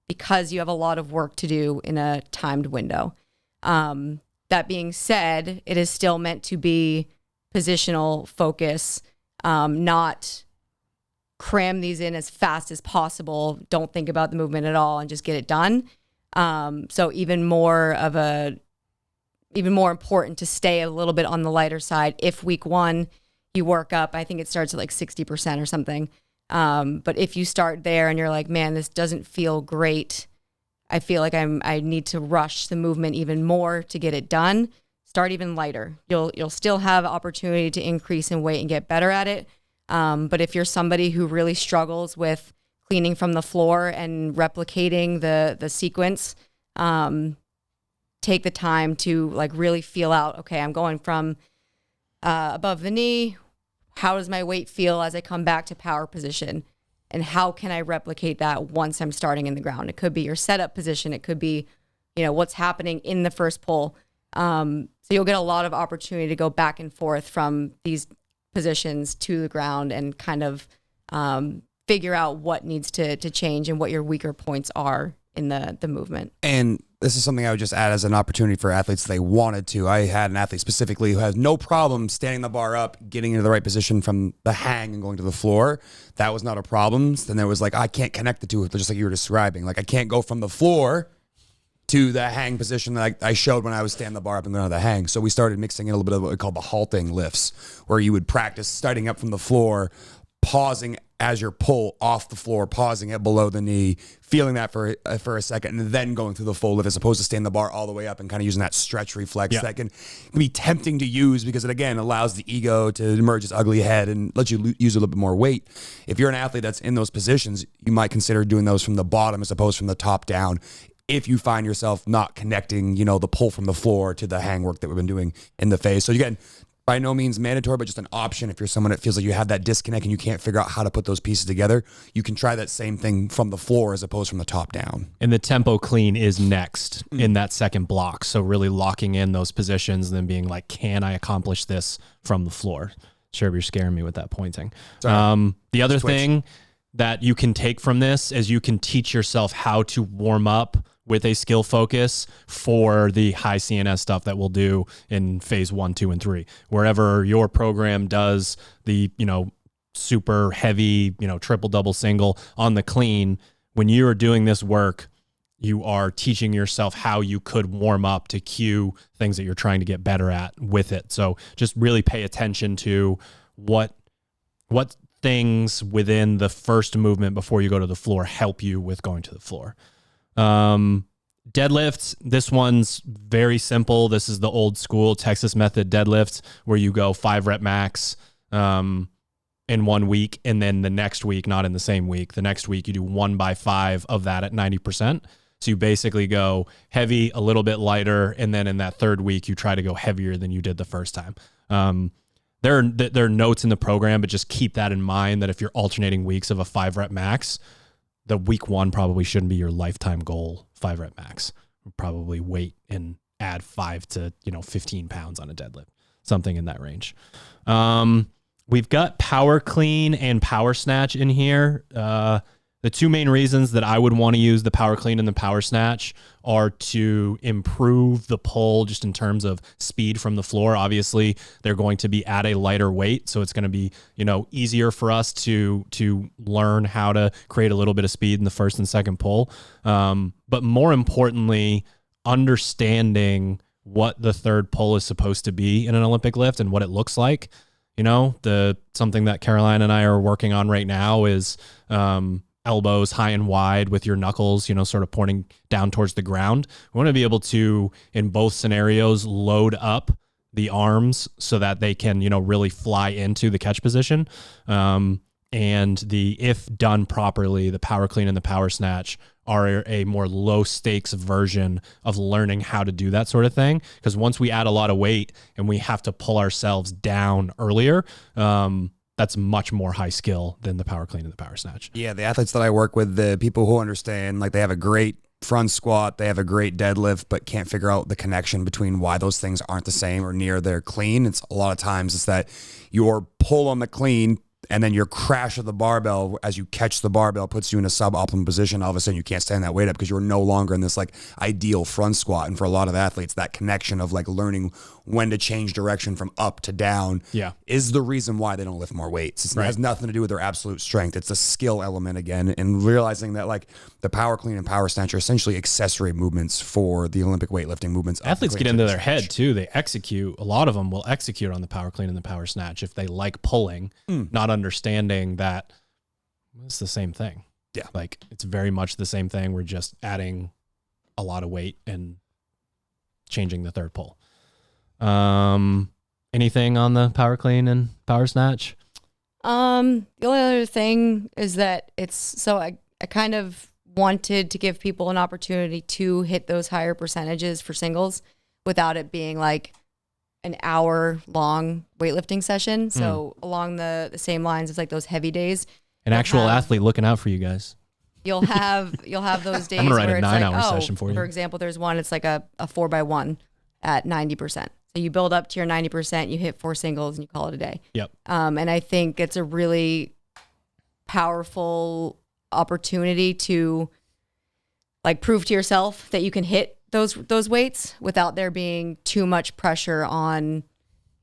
because you have a lot of work to do in a timed window. That being said, it is still meant to be positional focus, not cram these in as fast as possible. Don't think about the movement at all and just get it done. So even more important to stay a little bit on the lighter side. If week one you work up, I think it starts at like 60% or something. But if you start there and you're like, man, this doesn't feel great, I feel like I need to rush the movement even more to get it done, start even lighter. You'll still have opportunity to increase in weight and get better at it. But if you're somebody who really struggles with cleaning from the floor and replicating the sequence, take the time to like really feel out, okay, I'm going from above the knee. How does my weight feel as I come back to power position? And how can I replicate that once I'm starting in the ground? It could be your setup position. It could be, what's happening in the first pull. So you'll get a lot of opportunity to go back and forth from these positions to the ground and kind of figure out what needs to change and what your weaker points are in the movement. And this is something I would just add as an opportunity for athletes if they wanted to. I had an athlete specifically who has no problem standing the bar up, getting into the right position from the hang and going to the floor. That was not a problem. Then there was like, I can't connect the two, just like you were describing. Like I can't go from the floor to the hang position that I showed when I was standing the bar up and going to the hang. So we started mixing in a little bit of what we call the halting lifts, where you would practice starting up from the floor, pausing as your pull off the floor, pausing it below the knee, feeling that for a second, and then going through the full lift as opposed to staying the bar all the way up and kind of using that stretch reflex. That can be tempting to use because it, again, allows the ego to emerge its ugly head and lets you use a little bit more weight. If you're an athlete that's in those positions, you might consider doing those from the bottom as opposed from the top down. If you find yourself not connecting, the pull from the floor to the hang work that we've been doing in the phase. So again, by no means mandatory, but just an option. If you're someone that feels like you have that disconnect and you can't figure out how to put those pieces together, you can try that same thing from the floor as opposed from the top down. And the tempo clean is next in that second block. So really locking in those positions and then being like, can I accomplish this from the floor? Sure, you're scaring me with that pointing. The other thing that you can take from this is you can teach yourself how to warm up with a skill focus for the high CNS stuff that we'll do in phase 1, 2, and 3. Wherever your program does the, super heavy, triple, double, single on the clean, when you are doing this work, you are teaching yourself how you could warm up to cue things that you're trying to get better at with it. So just really pay attention to what things within the first movement before you go to the floor help you with going to the floor. Deadlifts, this one's very simple. This is the old school Texas method deadlift where you go 5 rep max in 1 week, and then the next week, not in the same week, the next week you do 1 by 5 of that at 90%. So you basically go heavy, a little bit lighter, and then in that third week you try to go heavier than you did the first time. There are notes in the program, but just keep that in mind that if you're alternating weeks of a 5 rep max, the week 1 probably shouldn't be your lifetime goal, 5 rep max. Probably wait and add 5 to 15 pounds on a deadlift, something in that range. We've got power clean and power snatch in here. The two main reasons that I would want to use the power clean and the power snatch are to improve the pull just in terms of speed from the floor. Obviously, they're going to be at a lighter weight, so it's going to be, easier for us to learn how to create a little bit of speed in the first and second pull. But more importantly, understanding what the third pull is supposed to be in an Olympic lift and what it looks like. Something that Caroline and I are working on right now is elbows high and wide with your knuckles, sort of pointing down towards the ground. We want to be able to, in both scenarios, load up the arms so that they can, really fly into the catch position. And if done properly, the power clean and the power snatch are a more low stakes version of learning how to do that sort of thing. Because once we add a lot of weight and we have to pull ourselves down earlier, that's much more high skill than the power clean and the power snatch. Yeah, the athletes that I work with, the people who understand, like they have a great front squat, they have a great deadlift, but can't figure out the connection between why those things aren't the same or near their clean. It's a lot of times it's that your pull on the clean And then your crash of the barbell as you catch the barbell puts you in a suboptimal position. All of a sudden you can't stand that weight up because you're no longer in this like ideal front squat. And for a lot of athletes, that connection of like learning when to change direction from up to down is the reason why they don't lift more weights. It has nothing to do with their absolute strength. It's a skill element again, and realizing that like the power clean and power snatch are essentially accessory movements for the Olympic weightlifting movements. Athletes get into their head too. They execute, a lot of them will execute on the power clean and the power snatch if they like pulling, not understanding that it's the same thing. Yeah. Like it's very much the same thing. We're just adding a lot of weight and changing the third pull. Anything on the power clean and power snatch? The only other thing is that I kind of wanted to give people an opportunity to hit those higher percentages for singles without it being like an hour long weightlifting session. So along the same lines as like those heavy days. An actual athlete looking out for you guys. You'll have those days I'm gonna write where a it's 9-hour like, session for you. For example, there's one, it's like a 4x1 at 90%. So you build up to your 90%, you hit 4 singles and you call it a day. Yep. And I think it's a really powerful opportunity to like prove to yourself that you can hit those weights without there being too much pressure on,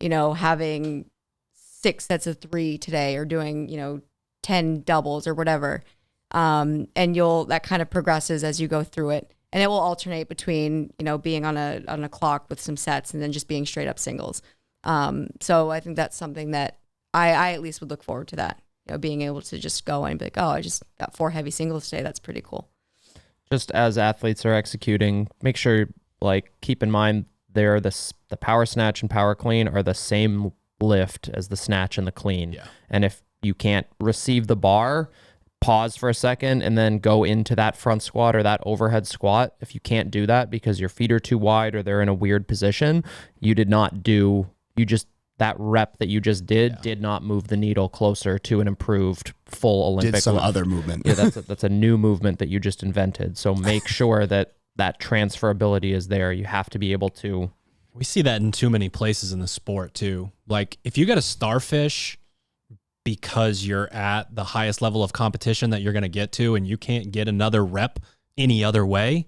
having 6 sets of 3 today or doing, 10 doubles or whatever. And that kind of progresses as you go through it. And it will alternate between, being on a clock with some sets and then just being straight up singles. So I think that's something that I at least would look forward to that, being able to just go and be like, oh, I just got 4 heavy singles today. That's pretty cool. Just as athletes are executing, make sure keep in mind the power snatch and power clean are the same lift as the snatch and the clean. Yeah. And if you can't receive the bar, pause for a second and then go into that front squat or that overhead squat. If you can't do that because your feet are too wide or they're in a weird position, that rep that you just did not move the needle closer to an improved full Olympic. Did some other movement. Yeah, that's a new movement that you just invented. So make sure that transferability is there. You have to be able to. We see that in too many places in the sport too. Like if you got a starfish because you're at the highest level of competition that you're going to get to and you can't get another rep any other way,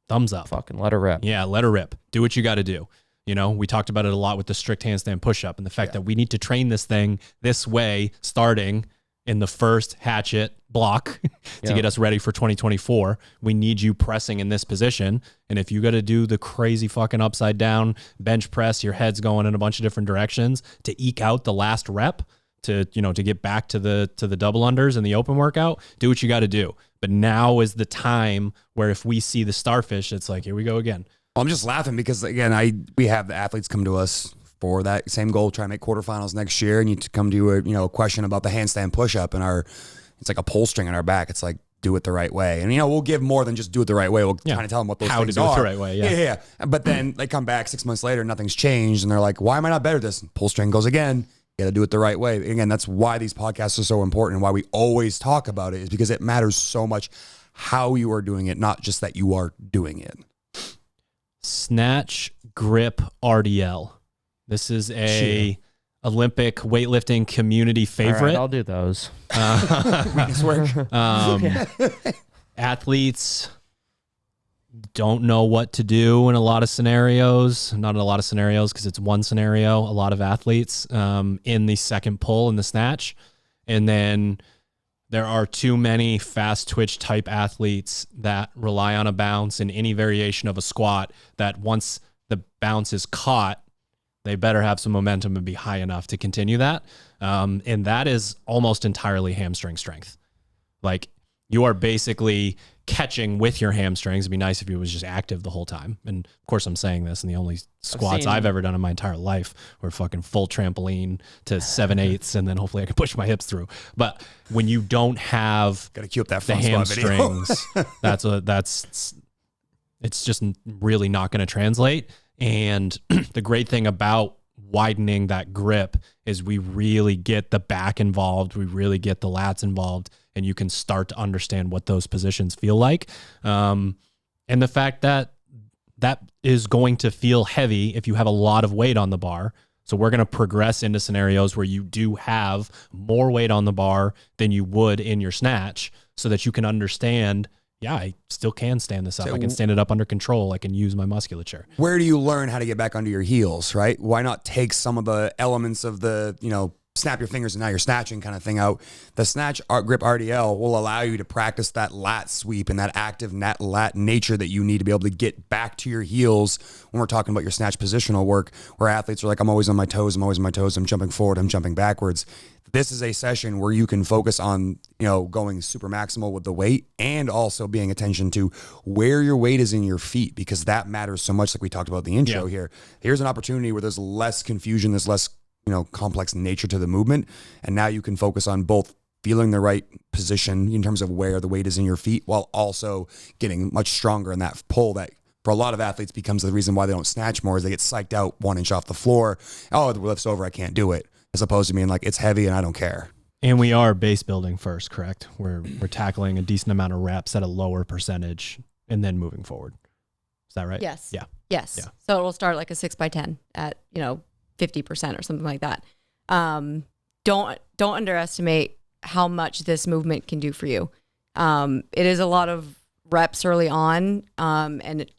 thumbs up. Fucking let her rip. Yeah, let her rip. Do what you got to do. We talked about it a lot with the strict handstand push-up and the fact that we need to train this thing this way starting in the first hatchet block to get us ready for 2024. We need you pressing in this position. And if you got to do the crazy fucking upside down bench press, your head's going in a bunch of different directions to eke out the last rep, to get back to the double unders and the open workout, do what you got to do. But now is the time where if we see the starfish, it's like, here we go again. I'm just laughing because again, we have the athletes come to us for that same goal, try to make quarterfinals next year. And you come to a question about the handstand push-up and it's like a pull string on our back. It's like, do it the right way. And, we'll give more than just do it the right way. We'll kind of tell them what those things are. How to do it the right way, Yeah. But then they come back 6 months later, nothing's changed. And they're like, why am I not better at this? Pull string goes again. You got to do it the right way. Again, that's why these podcasts are so important and why we always talk about it, is because it matters so much how you are doing it, not just that you are doing it. Snatch Grip RDL. This is a Olympic weightlifting community favorite. All right, I'll do those. Athletes don't know what to do in a lot of scenarios. Not in a lot of scenarios because it's one scenario. A lot of athletes in the second pull in the snatch. And then there are too many fast twitch type athletes that rely on a bounce in any variation of a squat that once the bounce is caught, they better have some momentum and be high enough to continue that. And that is almost entirely hamstring strength. Like you are basically catching with your hamstrings. It'd be nice if it was just active the whole time. And of course I'm saying this, and the only squats I've ever done in my entire life were fucking full trampoline to 7/8, and then hopefully I can push my hips through. But when you don't have gotta cue up that the hamstrings, it's just really not going to translate. And the great thing about widening that grip is we really get the back involved. We really get the lats involved, and you can start to understand what those positions feel like. And the fact that is going to feel heavy if you have a lot of weight on the bar. So we're going to progress into scenarios where you do have more weight on the bar than you would in your snatch so that you can understand, yeah, I still can stand this up. I can stand it up under control. I can use my musculature. Where do you learn how to get back under your heels, right? Why not take some of the elements of the, snap your fingers and now you're snatching kind of thing out. The Snatch Grip RDL will allow you to practice that lat sweep and that active lat nature that you need to be able to get back to your heels when we're talking about your snatch positional work, where athletes are like, I'm always on my toes, I'm jumping forward, I'm jumping backwards. This is a session where you can focus on, going super maximal with the weight and also paying attention to where your weight is in your feet, because that matters so much, like we talked about in the intro here. Here's an opportunity where there's less confusion, there's less complex nature to the movement. And now you can focus on both feeling the right position in terms of where the weight is in your feet, while also getting much stronger in that pull that for a lot of athletes becomes the reason why they don't snatch more, is they get psyched out 1 inch off the floor. Oh, the lift's over, I can't do it. As opposed to being like, it's heavy and I don't care. And we are base building first, correct? We're tackling a decent amount of reps at a lower percentage and then moving forward. Is that right? Yes. Yeah. Yes. Yeah. So it will start like a 6x10 at, 50% or something like that. Don't underestimate how much this movement can do for you. It is a lot of reps early on. And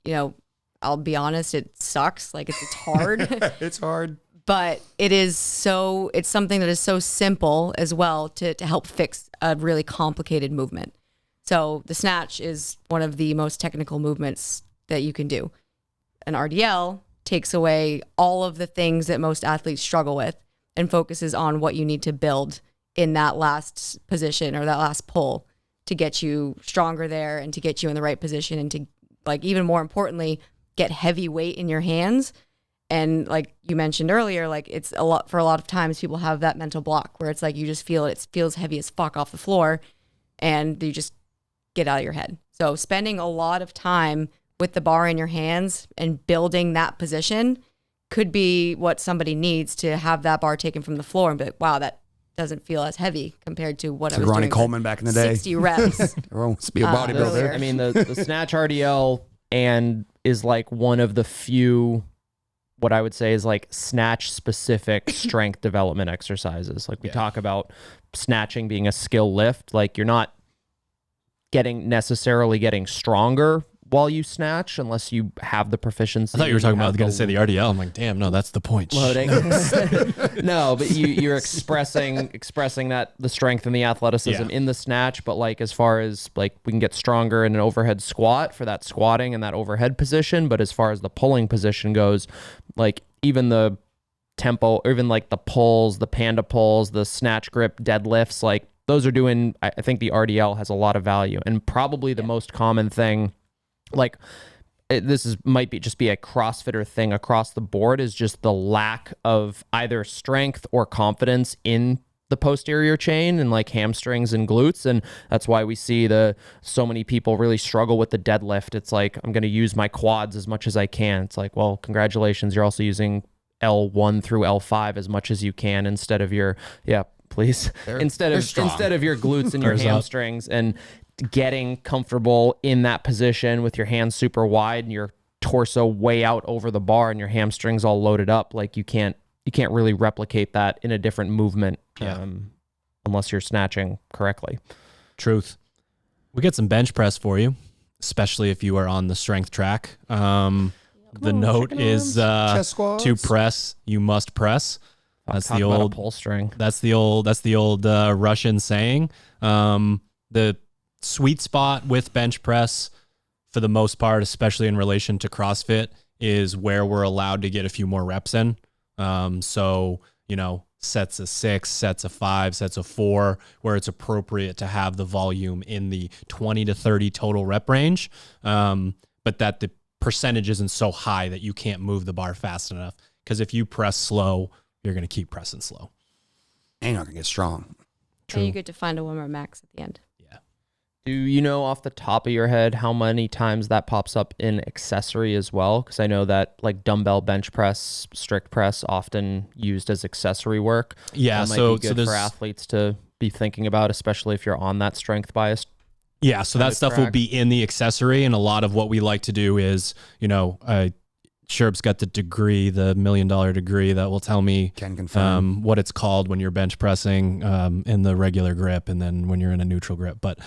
I'll be honest, it sucks. Like it's hard. It's hard. But it's something that is so simple as well to help fix a really complicated movement. So the snatch is one of the most technical movements that you can do. An RDL takes away all of the things that most athletes struggle with and focuses on what you need to build in that last position or that last pull to get you stronger there and to get you in the right position and to, like, even more importantly, get heavy weight in your hands. And like you mentioned earlier, like it's a lot of times people have that mental block where it's like you just feel it feels heavy as fuck off the floor and you just get out of your head. So spending a lot of time with the bar in your hands and building that position could be what somebody needs to have that bar taken from the floor and be like, wow, that doesn't feel as heavy compared to what I was Ronnie doing Coleman back in the day. 60 reps. Must be a bodybuilder. Earlier. I mean, the Snatch RDL and is like one of the few, what I would say is like snatch specific strength development exercises. Like we talk about snatching being a skill lift. Like you're not necessarily getting stronger while you snatch unless you have the proficiency. I thought you were talking about going to say the RDL. I'm like, damn, no, that's the point. Loading. No, but you're expressing that the strength and the athleticism in the snatch, but like as far as like we can get stronger in an overhead squat for that squatting and that overhead position, but as far as the pulling position goes, like even the tempo, or even like the pulls, the panda pulls, the snatch grip deadlifts, like those are doing, I think the RDL has a lot of value. And probably the most common thing, like might be a CrossFitter thing across the board, is just the lack of either strength or confidence in the posterior chain and like hamstrings and glutes. And that's why we see so many people really struggle with the deadlift. It's like, I'm going to use my quads as much as I can. It's like, well, congratulations. You're also using L1 through L5 as much as you can instead of your, instead of your glutes and your hamstrings, and getting comfortable in that position with your hands super wide and your torso way out over the bar and your hamstrings all loaded up. Like you can't really replicate that in a different movement unless you're snatching correctly. Truth. We get some bench press for you, especially if you are on the strength track. The note is to press, you must press. That's the old pull string. That's the old Russian saying. The sweet spot with bench press, for the most part, especially in relation to CrossFit, is where we're allowed to get a few more reps in. So, sets of 6, sets of 5, sets of 4, where it's appropriate to have the volume in the 20 to 30 total rep range. But that the percentage isn't so high that you can't move the bar fast enough. Because if you press slow, you're going to keep pressing slow. And you're not going to get strong. True. And you get to find a 1 more max at the end. Do you know off the top of your head how many times that pops up in accessory as well? Because I know that like dumbbell bench press, strict press, often used as accessory work. Yeah, that might be good for athletes to be thinking about, especially if you're on that strength bias. Yeah, so that stuff will be in the accessory, and a lot of what we like to do is, Sherp's got the degree, the $1 million degree that will tell me Can confirm. what it's called when you're bench pressing in the regular grip and then when you're in a neutral grip. But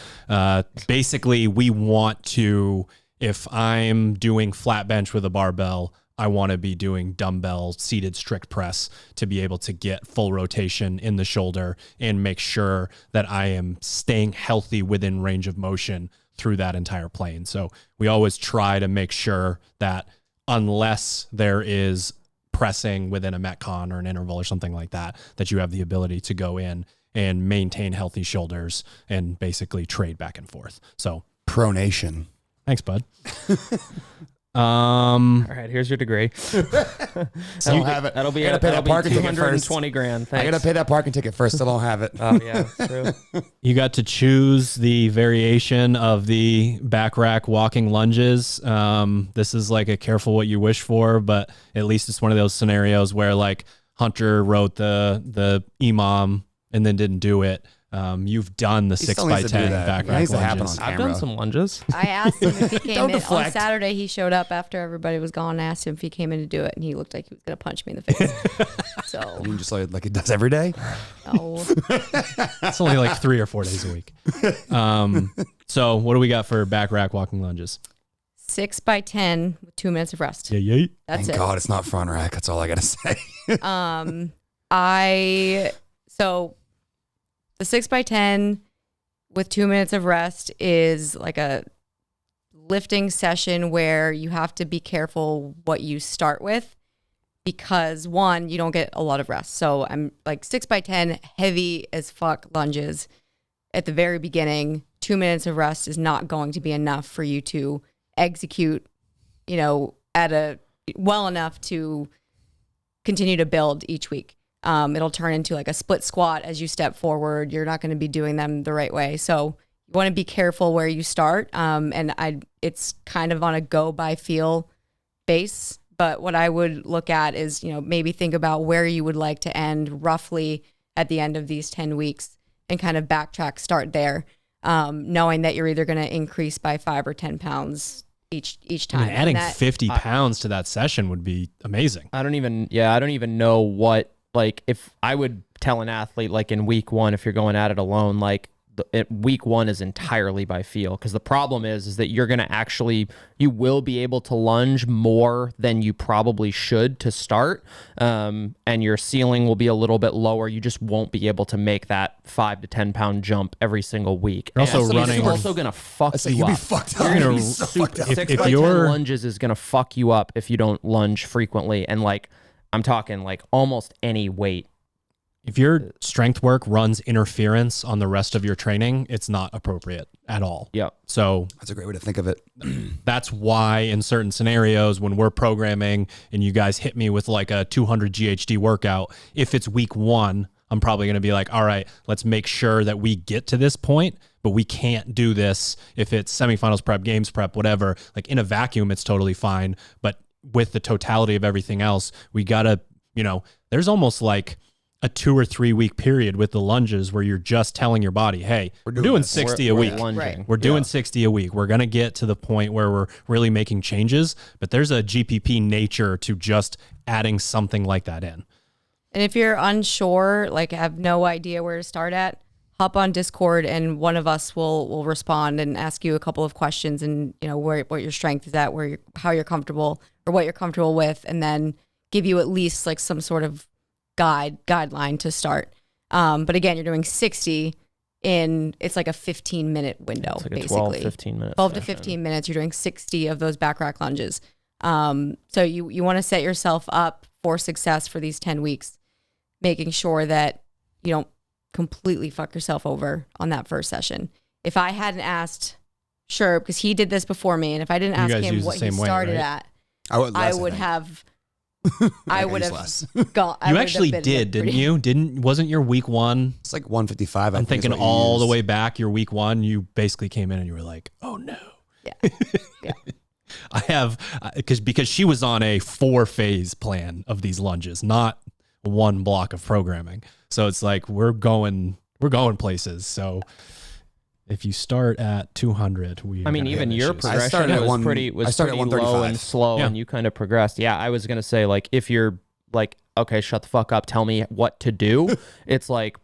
basically, we want to, if I'm doing flat bench with a barbell, I want to be doing dumbbell seated strict press to be able to get full rotation in the shoulder and make sure that I am staying healthy within range of motion through that entire plane. So we always try to make sure that unless there is pressing within a Metcon or an interval or something like that, that you have the ability to go in and maintain healthy shoulders and basically trade back and forth. So Pronation. thanks, bud. All right, here's your degree. I don't have it. That'll be I gotta pay that parking ticket first. $220,000. Thanks. I gotta pay that parking ticket first. I don't have it. Oh yeah, true. You got to choose the variation of the back rack walking lunges. This is like a careful what you wish for, but at least it's one of those scenarios where like Hunter wrote the EMOM and then didn't do it. You've done the 6x10 back rack lunges. I've done some lunges. I asked him if he came in. deflect. On Saturday, he showed up after everybody was gone. I asked him if he came in to do it, and he looked like he was going to punch me in the face. So, You mean just like it does every day? no. It's only like 3 or 4 days a week. So what do we got for back rack walking lunges? 6x10 with 2 minutes of rest. Yeah. That's Thank it. God it's not front rack. That's all I gotta say. So the 6x10 with 2 minutes of rest is like a lifting session where you have to be careful what you start with because one, you don't get a lot of rest. So I'm like 6x10 heavy as fuck lunges at the very beginning. 2 minutes of rest is not going to be enough for you to execute, well enough to continue to build each week. It'll turn into like a split squat as you step forward. You're not going to be doing them the right way. So you want to be careful where you start. It's kind of on a go by feel base. But what I would look at is, maybe think about where you would like to end roughly at the end of these 10 weeks and kind of backtrack, start there, knowing that you're either going to increase by 5 or 10 pounds each time. Adding 50 pounds to that session would be amazing. I don't even know what, like, if I would tell an athlete, like in week one, if you're going at it alone, like week one is entirely by feel. Because the problem is that you're going to you will be able to lunge more than you probably should to start. And your ceiling will be a little bit lower. You just won't be able to make that 5 to 10 pound jump every single week. You're also running. It's also going to fuck you You'll up. be fucked up. You're gonna be so fucked up. 6x10 lunges is going to fuck you up if you don't lunge frequently. And like, I'm talking like almost any weight. If your strength work runs interference on the rest of your training, it's not appropriate at all. Yeah. So That's a great way to think of it. that's why in certain scenarios when we're programming and you guys hit me with like a 200 GHD workout, if it's week one, I'm probably going to be like, all right, let's make sure that we get to this point, but we can't do this if it's semifinals prep, games prep, whatever. Like in a vacuum, it's totally fine. But with the totality of everything else, we got to, there's almost like a 2 or 3 week period with the lunges where you're just telling your body, hey, we're doing 60 a week. Lunging. We're doing 60 a week. We're going to get to the point where we're really making changes, but there's a GPP nature to just adding something like that in. And if you're unsure, like have no idea where to start at, hop on Discord and one of us will respond and ask you a couple of questions and what your strength is at, how you're comfortable or what you're comfortable with, and then give you at least like some sort of guideline to start. But again, you're doing 60 it's like a 15-minute window, it's like basically. 15 minutes. 12 to 15 minutes. You're doing 60 of those back rack lunges. So you want to set yourself up for success for these 10 weeks, making sure that you don't completely fuck yourself over on that first session. If I hadn't asked Sherb, because he did this before me, and if I didn't ask him what he started at, I would have gone. You actually did, didn't you? Wasn't your week one? It's like 155. I'm thinking all the way back. Your week one, you basically came in and you were like, "Oh no." Yeah. Yeah. I have because she was on a 4-phase plan of these lunges, not one block of programming. So it's like we're going places. So if you start at 200, I mean, even your progression started was pretty low and slow, and you kind of progressed. Yeah, I was gonna say, like, if you're like, okay, shut the fuck up, tell me what to do. It's like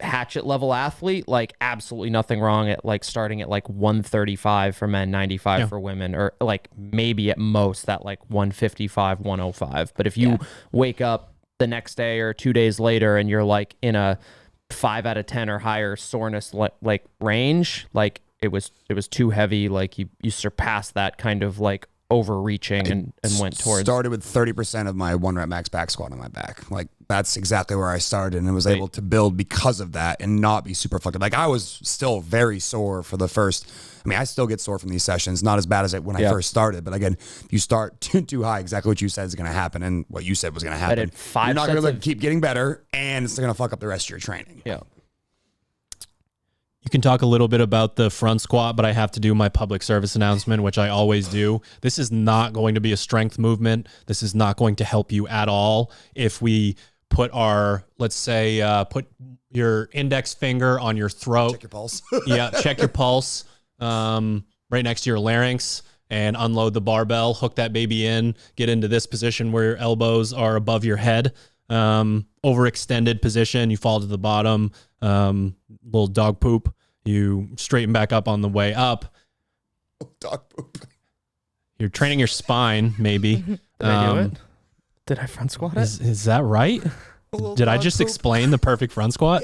hatchet level athlete, like absolutely nothing wrong at like starting at like 135 for men, 95 for women, or like maybe at most that like 155, 105. But if you wake up the next day or 2 days later and you're like in a 5 out of 10 or higher soreness like range, like it was too heavy. Like you surpassed that kind of like overreaching and went towards. Started with 30% of my 1 rep max back squat on my back. Like that's exactly where I started, and was able to build because of that and not be super fucked up. Like I was still very sore for the first. I mean, I still get sore from these sessions, not as bad as it when I first started. But again, if you start too high, exactly what you said is going to happen, and what you said was going to happen. You're not going to keep getting better, and it's going to fuck up the rest of your training. Yeah. You can talk a little bit about the front squat, but I have to do my public service announcement, which I always do. This is not going to be a strength movement. This is not going to help you at all. If we put our, let's say, put your index finger on your throat. Check your pulse. Check your pulse right next to your larynx and unload the barbell. Hook that baby in. Get into this position where your elbows are above your head. Overextended position. You fall to the bottom. Little dog poop. You straighten back up on the way up. Dog poop. You're training your spine, maybe. Did I do it? Did I front squat it? Is that right? Did I just explain the perfect front squat?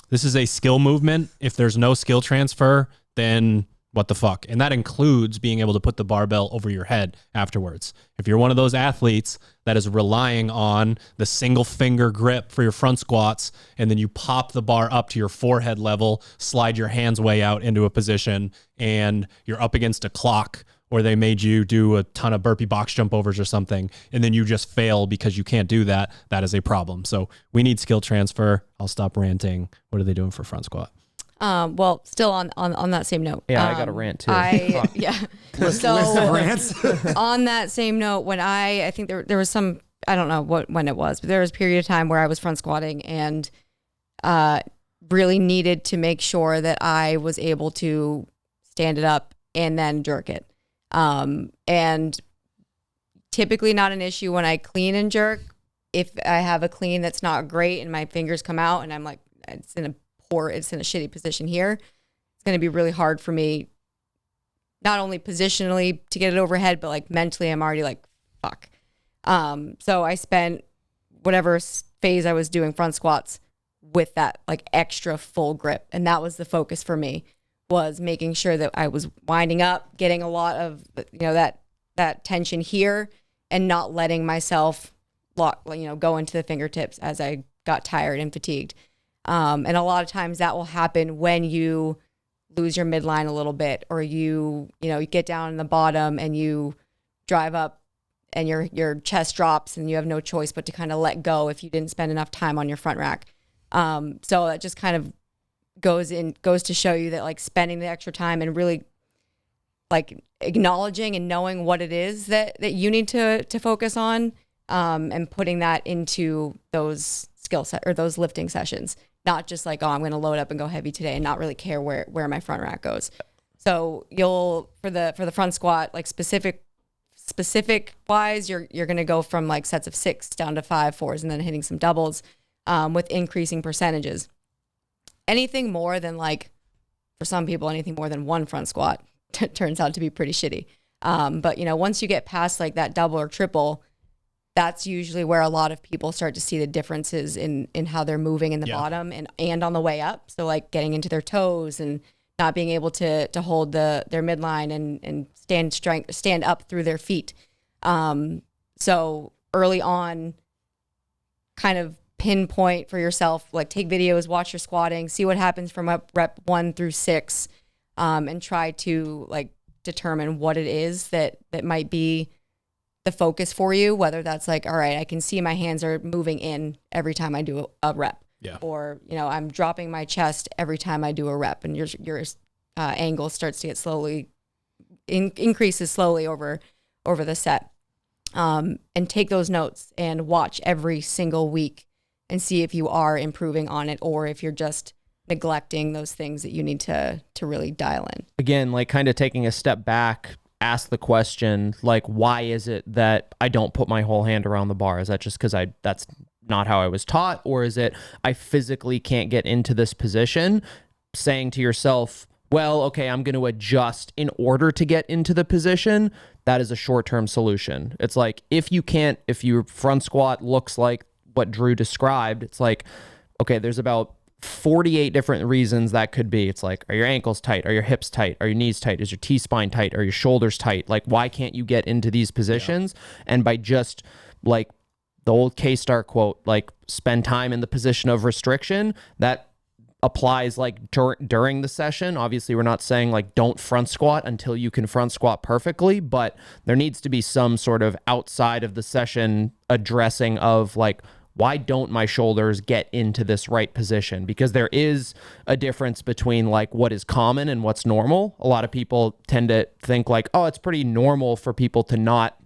This is a skill movement. If there's no skill transfer, then what the fuck? And that includes being able to put the barbell over your head afterwards. If you're one of those athletes that is relying on the single finger grip for your front squats, and then you pop the bar up to your forehead level, slide your hands way out into a position, and you're up against a clock, or they made you do a ton of burpee box jump overs or something, and then you just fail because you can't do that, that is a problem. So we need skill transfer. I'll stop ranting. What are they doing for front squat? Well, still on that same note. Yeah, I got a rant too. List of rants. On that same note, when I think there was some, I don't know when it was, but there was a period of time where I was front squatting and really needed to make sure that I was able to stand it up and then jerk it. And typically not an issue when I clean and jerk. If I have a clean that's not great and my fingers come out and I'm like, it's in a shitty position here, it's going to be really hard for me, not only positionally to get it overhead, but like mentally I'm already like, fuck. So I spent whatever phase I was doing front squats with that like extra full grip. And that was the focus for me, was making sure that I was winding up, getting a lot of, that tension here and not letting myself go into the fingertips as I got tired and fatigued. And a lot of times that will happen when you lose your midline a little bit, or you get down in the bottom and you drive up and your chest drops and you have no choice but to kind of let go if you didn't spend enough time on your front rack. So that just kind of goes to show you that like spending the extra time and really like acknowledging and knowing what it is that you need to focus on, and putting that into those skill set or those lifting sessions. Not just like, oh, I'm going to load up and go heavy today and not really care where my front rack goes. So you'll, for the front squat, like specific wise, you're going to go from like sets of 6 down to 5 4s and then hitting some doubles, with increasing percentages. Anything more than like, for some people, anything more than one front squat turns out to be pretty shitty. But once you get past like that double or triple, that's usually where a lot of people start to see the differences in how they're moving in the bottom and on the way up. So like getting into their toes and not being able to hold their midline and stand up through their feet. So early on, kind of pinpoint for yourself, like take videos, watch your squatting, see what happens from rep 1 through 6, and try to like determine what it is that might be the focus for you, whether that's like, all right, I can see my hands are moving in every time I do a rep, or I'm dropping my chest every time I do a rep, and your angle starts to get slowly increases slowly over the set, and take those notes and watch every single week and see if you are improving on it, or if you're just neglecting those things that you need to really dial in. Again, like kind of taking a step back, ask the question, like, why is it that I don't put my whole hand around the bar? Is that just because that's not how I was taught? Or is it I physically can't get into this position? Saying to yourself, well, okay, I'm going to adjust in order to get into the position. That is a short-term solution. It's like, if your front squat looks like what Drew described, it's like, okay, there's about 48 different reasons that could be. It's like, are your ankles tight? Are your hips tight? Are your knees tight? Is your T-spine tight? Are your shoulders tight? Like, why can't you get into these positions? Yeah. And by just like the old K-Star quote, like, spend time in the position of restriction, that applies like during the session. Obviously, we're not saying like don't front squat until you can front squat perfectly, but there needs to be some sort of outside of the session addressing of like, why don't my shoulders get into this right position? Because there is a difference between like what is common and what's normal. A lot of people tend to think like, oh, it's pretty normal for people to not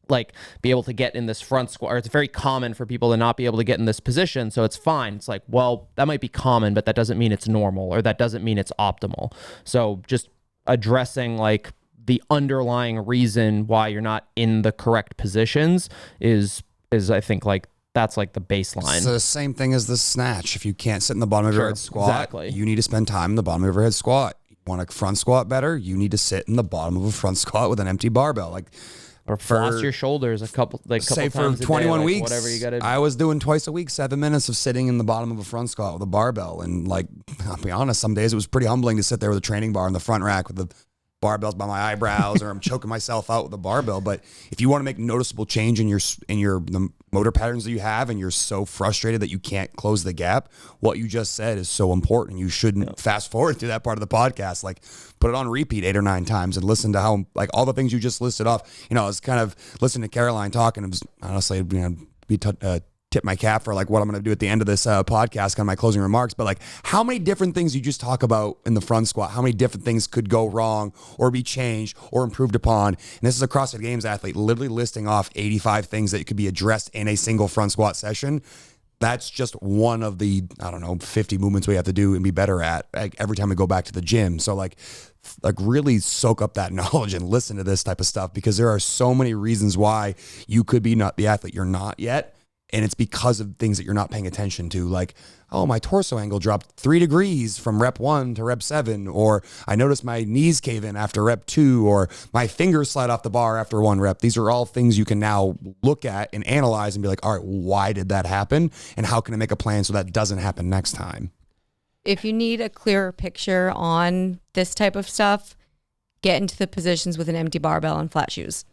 like be able to get in this front squat, or it's very common for people to not be able to get in this position, so it's fine. It's like, well, that might be common, but that doesn't mean it's normal, or that doesn't mean it's optimal. So just addressing like the underlying reason why you're not in the correct positions is I think like that's like the baseline. It's the same thing as the snatch. If you can't sit in the bottom of your head squat, exactly. You need to spend time in the bottom of your head squat. You want a front squat better, you need to sit in the bottom of a front squat with an empty barbell. Like, or floss your shoulders a couple say times for 21 a day, weeks, whatever you gotta do. I was doing twice a week, 7 minutes of sitting in the bottom of a front squat with a barbell. And like, I'll be honest, some days it was pretty humbling to sit there with a training bar in the front rack with the barbells by my eyebrows, or I'm choking myself out with a barbell. But if you want to make noticeable change in the motor patterns that you have, and you're so frustrated that you can't close the gap, what you just said is so important. You shouldn't fast forward through that part of the podcast. Like, put it on repeat 8 or 9 times and listen to how, like, all the things you just listed off. You know, I was kind of listening to Caroline talk, and it was honestly, tip my cap for like what I'm going to do at the end of this podcast, kind of my closing remarks. But like, how many different things you just talk about in the front squat, how many different things could go wrong or be changed or improved upon. And this is a CrossFit Games athlete literally listing off 85 things that could be addressed in a single front squat session. That's just one of the, 50 movements we have to do and be better at, like, every time we go back to the gym. So like really soak up that knowledge and listen to this type of stuff, because there are so many reasons why you could be not the athlete you're not yet. And it's because of things that you're not paying attention to. Like, oh, my torso angle dropped 3 degrees from rep 1 to rep 7. Or I noticed my knees cave in after rep 2. Or my fingers slide off the bar after 1 rep. These are all things you can now look at and analyze and be like, all right, why did that happen? And how can I make a plan so that doesn't happen next time? If you need a clearer picture on this type of stuff, get into the positions with an empty barbell and flat shoes.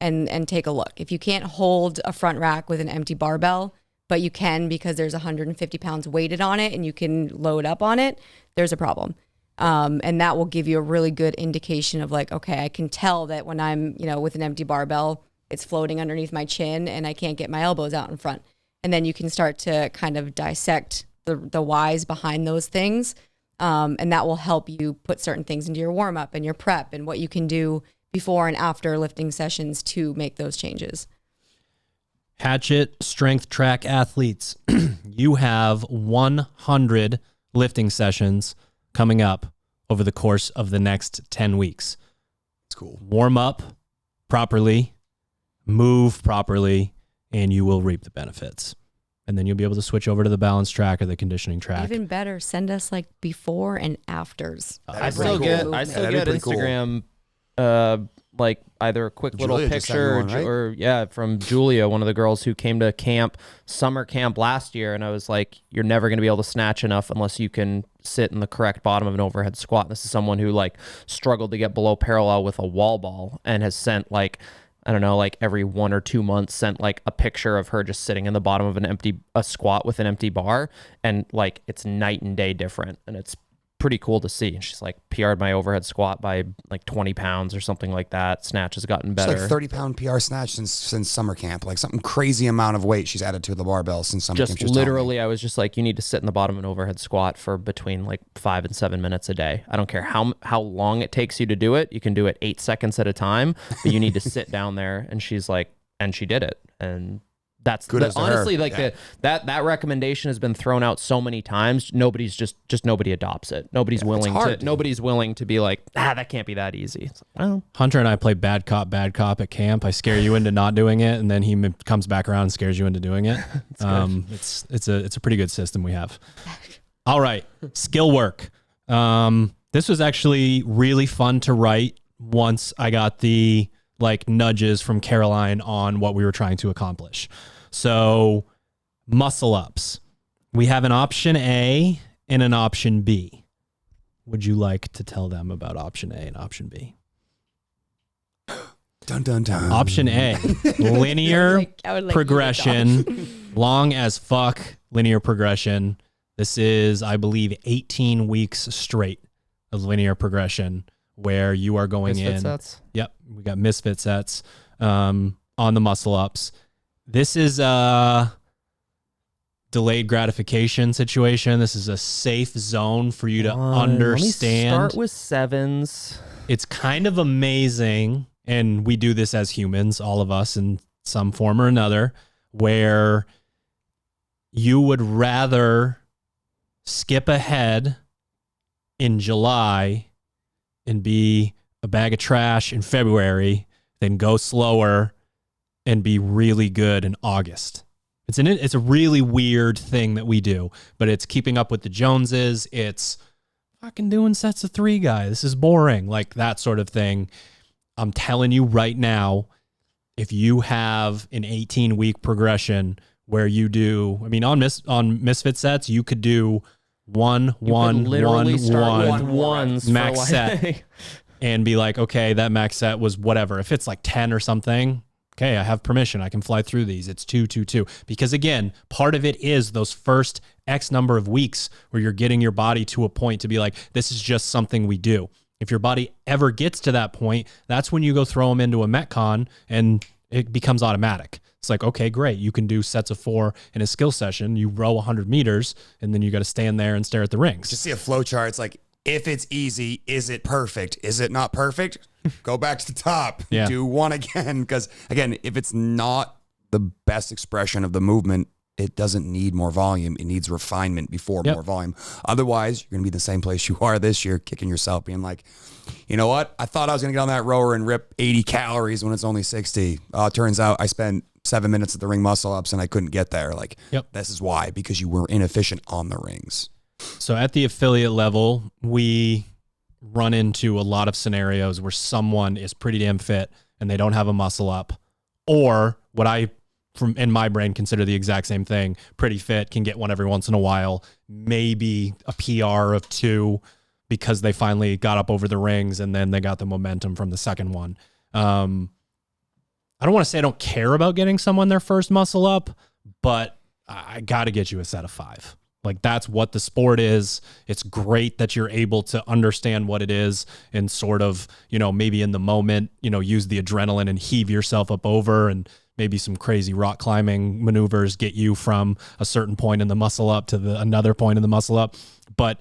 And take a look. If you can't hold a front rack with an empty barbell, but you can because there's 150 pounds weighted on it and you can load up on it, there's a problem. And that will give you a really good indication of like, okay, I can tell that when I'm, with an empty barbell, it's floating underneath my chin and I can't get my elbows out in front. And then you can start to kind of dissect the whys behind those things. And that will help you put certain things into your warm up and your prep and what you can do before and after lifting sessions to make those changes. Hatchet Strength Track athletes, you have 100 lifting sessions coming up over the course of the next 10 weeks. It's cool. Warm up properly, move properly, and you will reap the benefits. And then you'll be able to switch over to the balance track or the conditioning track. Even better, send us like before and afters. I still get Instagram like either a quick little picture from Julia, one of the girls who came to summer camp last year, and I was like, you're never going to be able to snatch enough unless you can sit in the correct bottom of an overhead squat. This is someone who like struggled to get below parallel with a wall ball and has sent like, I don't know, like every 1 or 2 months sent like a picture of her just sitting in the bottom of a squat with an empty bar, and like it's night and day different, and it's pretty cool to see. She's like PR'd my overhead squat by like 20 pounds or something like that. Snatch has gotten better. It's like 30-pound PR snatch since summer camp. Like something crazy amount of weight she's added to the barbell since summer camp. Just literally, I was just like, you need to sit in the bottom of an overhead squat for between like 5 and 7 minutes a day. I don't care how long it takes you to do it. You can do it 8 seconds at a time, but you need to sit down there. And she's like, and she did it. And that's Good as to her. honestly like Yeah. that recommendation has been thrown out so many times. Nobody's just nobody adopts it. Nobody's willing hard, to. dude. Nobody's willing to be like, that can't be that easy. It's like, well, Hunter and I play bad cop at camp. I scare you into not doing it, and then he comes back around and scares you into doing it. It's a pretty good system we have. All right, skill work. This was actually really fun to write once I got the like nudges from Caroline on what we were trying to accomplish. So muscle ups. We have an option A and an option B. Would you like to tell them about option A and option B? Dun, dun, dun. Option A, linear I would like progression, long as fuck linear progression. This is, I believe, 18 weeks straight of linear progression where you are going Misfit in. sets. Yep, we got Misfit sets on the muscle ups. This is a delayed gratification situation. This is a safe zone for you to understand. Let me start with sevens. It's kind of amazing, and we do this as humans, all of us in some form or another, where you would rather skip ahead in July and be a bag of trash in February than go slower and be really good in August. It's a really weird thing that we do, but it's keeping up with the Joneses. It's fucking doing sets of 3, guys. This is boring. Like that sort of thing. I'm telling you right now, if you have an 18-week progression where you do, I mean, on Misfit sets, you could do one, Literally start with ones for max like- set and be like, okay, that max set was whatever. If it's like 10 or something, okay, I have permission. I can fly through these. It's 2, 2, 2. Because again, part of it is those first X number of weeks where you're getting your body to a point to be like, this is just something we do. If your body ever gets to that point, that's when you go throw them into a Metcon and it becomes automatic. It's like, okay, great. You can do sets of 4 in a skill session. You row 100 meters and then you got to stand there and stare at the rings. Just see a flow chart. It's like, if it's easy, is it perfect? Is it not perfect? Go back to the top. Yeah. Do one again. Because again, if it's not the best expression of the movement, it doesn't need more volume. It needs refinement before more volume. Otherwise, you're going to be the same place you are this year, kicking yourself, being like, you know what? I thought I was going to get on that rower and rip 80 calories when it's only 60. Turns out I spent 7 minutes at the ring muscle ups and I couldn't get there. Like, this is why, because you were inefficient on the rings. So at the affiliate level, we run into a lot of scenarios where someone is pretty damn fit and they don't have a muscle up, or what I, from in my brain, consider the exact same thing. Pretty fit, can get one every once in a while, maybe a PR of 2 because they finally got up over the rings and then they got the momentum from the second one. I don't want to say I don't care about getting someone their first muscle up, but I got to get you a set of 5. Like that's what the sport is. It's great that you're able to understand what it is and sort of, maybe in the moment, use the adrenaline and heave yourself up over, and maybe some crazy rock climbing maneuvers get you from a certain point in the muscle up to another point in the muscle up. But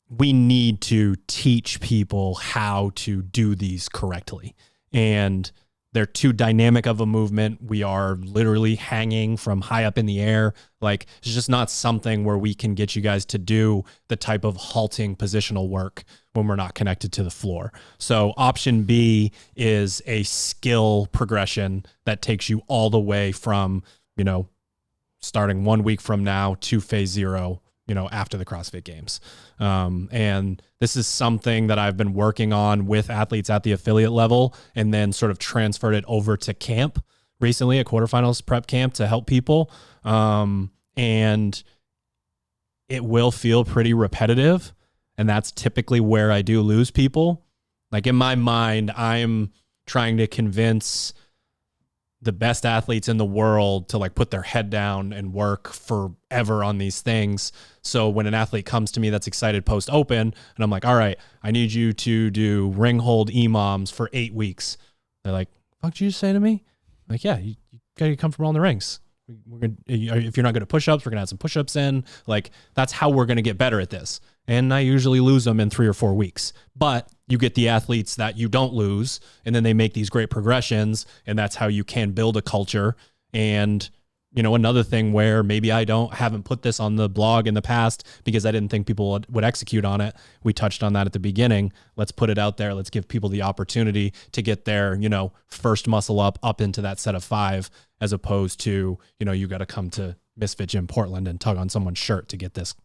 we need to teach people how to do these correctly. And they're too dynamic of a movement. We are literally hanging from high up in the air. Like, it's just not something where we can get you guys to do the type of halting positional work when we're not connected to the floor. So option B is a skill progression that takes you all the way from, starting 1 week from now to phase 0, after the CrossFit Games. And this is something that I've been working on with athletes at the affiliate level and then sort of transferred it over to camp recently, a quarterfinals prep camp, to help people. And it will feel pretty repetitive. And that's typically where I do lose people. Like in my mind, I'm trying to convince the best athletes in the world to like put their head down and work forever on these things. So when an athlete comes to me that's excited post open and I'm like, all right, I need you to do ring hold EMOMs for 8 weeks. They're like, fuck did you just say to me? I'm like, yeah, you gotta get comfortable on the rings. If you're not good at push-ups, we're gonna add some push-ups in. Like that's how we're gonna get better at this. And I usually lose them in 3 or 4 weeks, but you get the athletes that you don't lose, and then they make these great progressions, and that's how you can build a culture And, you know, another thing where maybe I haven't put this on the blog in the past because I didn't think people would execute on it. We touched on that at the beginning. Let's put it out there. Let's give people the opportunity to get their, you know, first muscle up into that set of 5, as opposed to, you know, you got to come to Misfit Gym Portland and tug on someone's shirt to get this.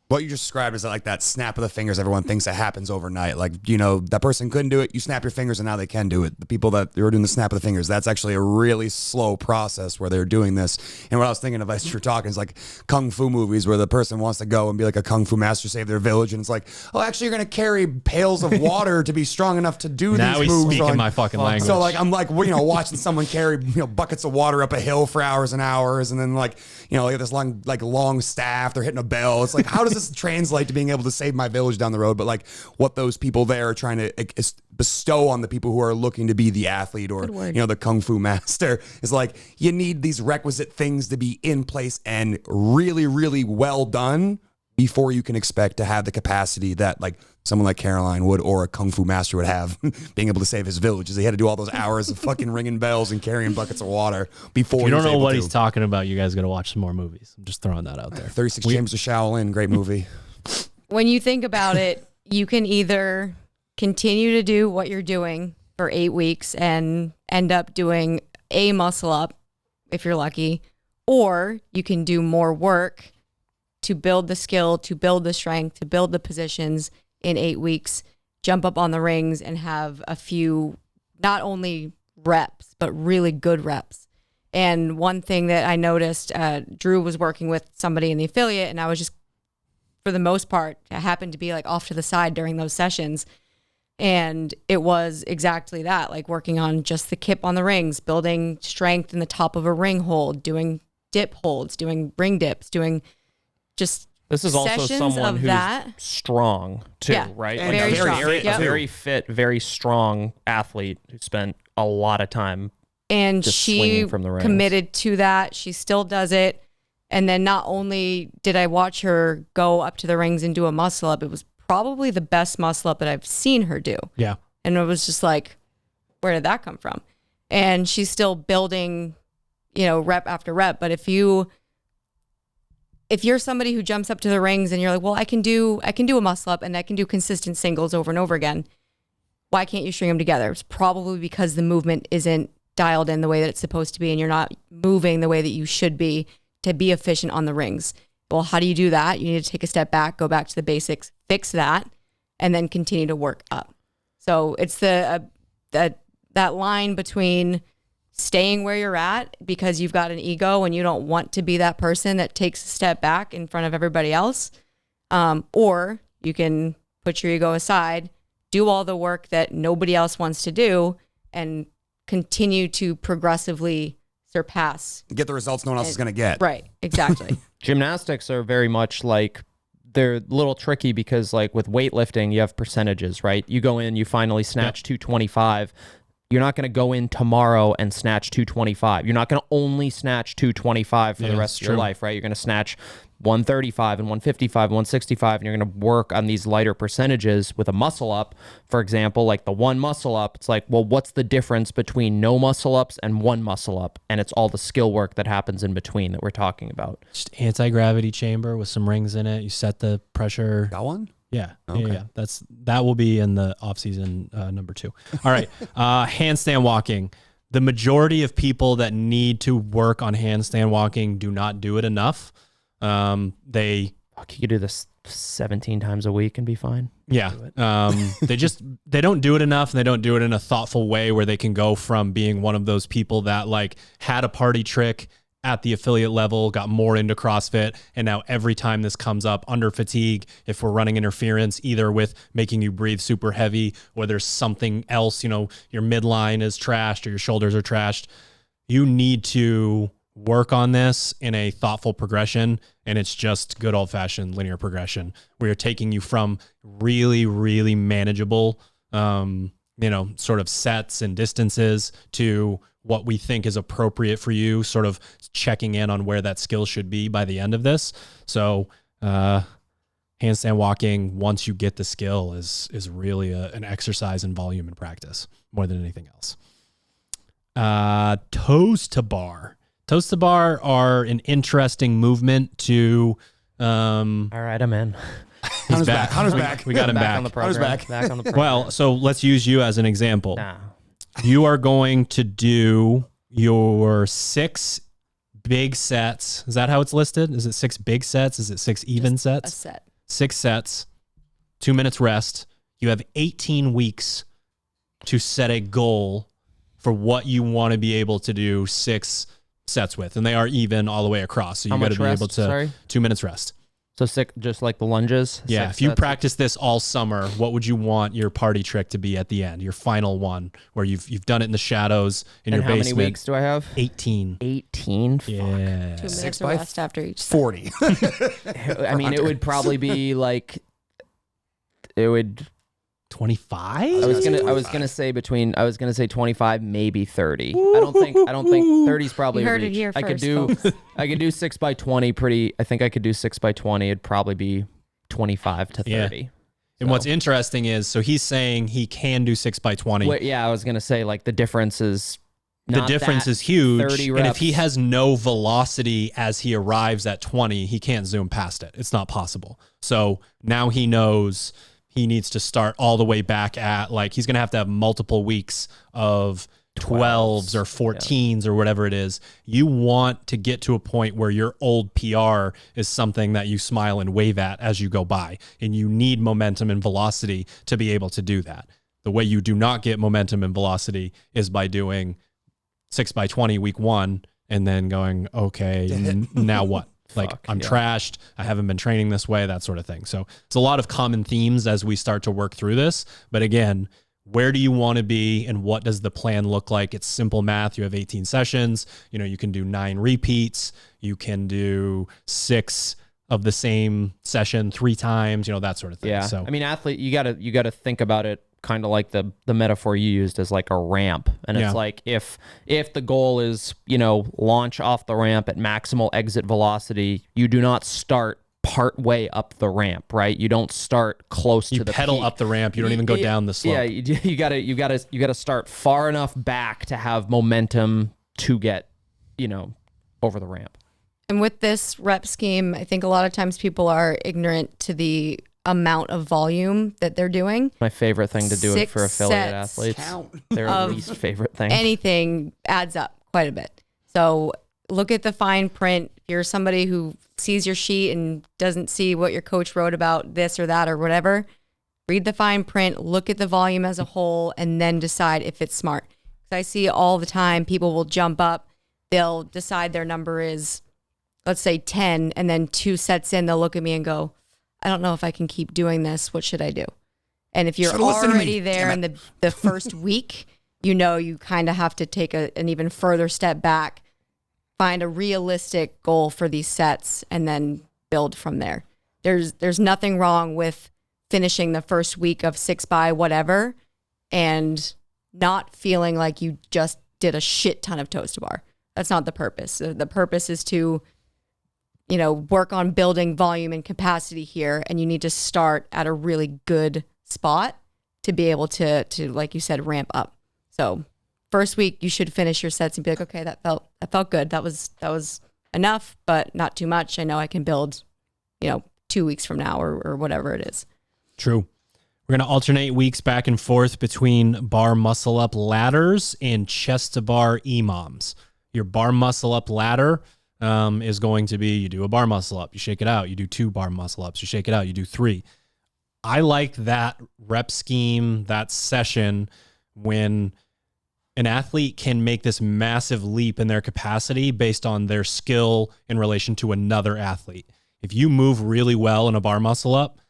What you just described is like that snap of the fingers everyone thinks that happens overnight. Like, you know, that person couldn't do it. You snap your fingers and now they can do it. The people that are doing the snap of the fingers, that's actually a really slow process where they're doing this. And what I was thinking of as you're talking is like kung fu movies where the person wants to go and be like a kung fu master, save their village. And it's like, oh, actually, you're going to carry pails of water to be strong enough to do now these he's moves. speaking my fucking language. So like, I'm like, you know, watching someone carry, you know, buckets of water up a hill for hours and hours. And then like, you know, they have this long staff, they're hitting a bell. It's like, how does this translate to being able to save my village down the road? But like what those people there are trying to bestow on the people who are looking to be the athlete or, you know, the kung fu master is like, you need these requisite things to be in place and really, really well done before you can expect to have the capacity that like someone like Caroline would or a kung fu master would have being able to save his village. He had to do all those hours of fucking ringing bells and carrying buckets of water before. If you don't know what he's talking about, you guys got to watch some more movies. I'm just throwing that out there. 36 Chambers of Shaolin, great movie. When you think about it, you can either continue to do what you're doing for 8 weeks and end up doing a muscle up if you're lucky, or you can do more work to build the skill, to build the strength, to build the positions in 8 weeks, jump up on the rings and have a few, not only reps, but really good reps. And one thing that I noticed, Drew was working with somebody in the affiliate, and I was just, for the most part, I happened to be like off to the side during those sessions. And it was exactly that, like working on just the kip on the rings, building strength in the top of a ring hold, doing dip holds, doing ring dips, doing just this is also someone who's strong too, yeah, right? And like very fit, very strong athlete who spent a lot of time and just she swinging from the rings. Committed to that. She still does it. And then not only did I watch her go up to the rings and do a muscle up, it was probably the best muscle up that I've seen her do. Yeah. And it was just like, where did that come from? And she's still building, you know, rep after rep. But if you're somebody who jumps up to the rings and you're like, well, I can do a muscle up and I can do consistent singles over and over again, why can't you string them together? It's probably because the movement isn't dialed in the way that it's supposed to be and you're not moving the way that you should be to be efficient on the rings. Well, how do you do that? You need to take a step back, go back to the basics, fix that, and then continue to work up. So it's that line between staying where you're at because you've got an ego and you don't want to be that person that takes a step back in front of everybody else, or you can put your ego aside, do all the work that nobody else wants to do, and continue to progressively surpass. Get the results no one else is going to get. Right, exactly. Gymnastics are very much like, they're a little tricky because like with weightlifting, you have percentages, right? You go in, you finally snatch 225. You're not going to go in tomorrow and snatch 225. You're not going to only snatch 225 for the rest of your life, right? You're going to snatch 135 and 155, 165, and you're going to work on these lighter percentages with a muscle up. For example, like the one muscle up, it's like, well, what's the difference between no muscle ups and one muscle up? And it's all the skill work that happens in between that we're talking about. Just anti-gravity chamber with some rings in it. You set the pressure. Got one? Yeah. Okay. Yeah. That will be in the off-season number 2. All right. Handstand walking. The majority of people that need to work on handstand walking do not do it enough. You could do this 17 times a week and be fine. Yeah. They don't do it enough. And they don't do it in a thoughtful way where they can go from being one of those people that like had a party trick at the affiliate level, got more into CrossFit, and now every time this comes up under fatigue, if we're running interference, either with making you breathe super heavy or there's something else, you know, your midline is trashed or your shoulders are trashed, you need to work on this in a thoughtful progression. And it's just good old fashioned linear progression where you're taking you from really, really manageable, sort of sets and distances to what we think is appropriate for you, sort of checking in on where that skill should be by the end of this. So handstand walking, once you get the skill, is really an exercise in volume and practice more than anything else. Toes to bar. Toes to bar are an interesting movement to. All right, I'm in. He's back. Hunter's back. We got him back. On the program. Hunter's back. Back on the program. Well, so let's use you as an example. Nah. You are going to do your 6 big sets. Is that how it's listed? Is it 6 big sets? Is it 6 even Just sets? A set. 6 sets, 2 minutes rest. You have 18 weeks to set a goal for what you want to be able to do 6 sets with. And they are even all the way across. So you got to be able to 2 minutes rest. So 6, just like the lunges? Yeah. If you practice this all summer, what would you want your party trick to be at the end? Your final one where you've done it in the shadows in your basement. How many weeks do I have? 18. 18? Fuck. Yeah. 2 minutes of rest after each set. 40. I mean, it would probably be like, it would... 25? I was gonna say 25, maybe 30. I don't think 30 is probably You a heard it reach. here I could first, do folks. I could do 6 by 20 I think I could do 6 by 20. It'd probably be 25 to 30. Yeah. And what's interesting is, so he's saying he can do 6 by 20. Wait, yeah, I was gonna say like the difference is is huge. 30 and if he reps. has no velocity as he arrives at 20, he can't zoom past it. It's not possible. So now he knows he needs to start all the way back at, like, he's going to have multiple weeks of 12s or 14s or whatever it is. You want to get to a point where your old PR is something that you smile and wave at as you go by. And you need momentum and velocity to be able to do that. The way you do not get momentum and velocity is by doing 6 by 20 week 1 and then going, okay, now what? Like, I'm trashed. I haven't been training this way, that sort of thing. So it's a lot of common themes as we start to work through this. But again, where do you want to be and what does the plan look like? It's simple math. You have 18 sessions. You know, you can do 9 repeats. You can do 6 of the same session 3 times, you know, that sort of thing. Yeah. So I mean, athlete, you gotta think about it kind of like the metaphor you used as like a ramp. And it's like, if the goal is, you know, launch off the ramp at maximal exit velocity, you do not start part way up the ramp, right? You don't start close to the pedal peak. up the ramp. You don't even go down the slope. Yeah. You gotta start far enough back to have momentum to get, you know, over the ramp. And with this rep scheme, I think a lot of times people are ignorant to the amount of volume that they're doing. My favorite thing to do it 6 for affiliate sets athletes. Their least favorite thing. Anything adds up quite a bit. So look at the fine print. If you're somebody who sees your sheet and doesn't see what your coach wrote about this or that or whatever, read the fine print, look at the volume as a whole, and then decide if it's smart. Because I see all the time people will jump up, they'll decide their number is, let's say 10, and then 2 sets in, they'll look at me and go, I don't know if I can keep doing this. What should I do? And if you're already there in the first week, you know you kind of have to take an even further step back, find a realistic goal for these sets, and then build from there. There's nothing wrong with finishing the first week of 6 by whatever and not feeling like you just did a shit ton of toes to bar. That's not the purpose. The purpose is to, you know, work on building volume and capacity here, and you need to start at a really good spot to be able to like you said, ramp up. So first week you should finish your sets and be like, okay, that felt good. That was enough, but not too much. I know I can build, you know, 2 weeks from now or whatever it is. True. We're going to alternate weeks back and forth between bar muscle up ladders and chest to bar EMOMs. Your bar muscle up ladder is going to be, you do a bar muscle up, you shake it out, you do 2 bar muscle ups, you shake it out, you do 3. I like that rep scheme, that session, when an athlete can make this massive leap in their capacity based on their skill in relation to another athlete. If you move really well in a bar muscle up,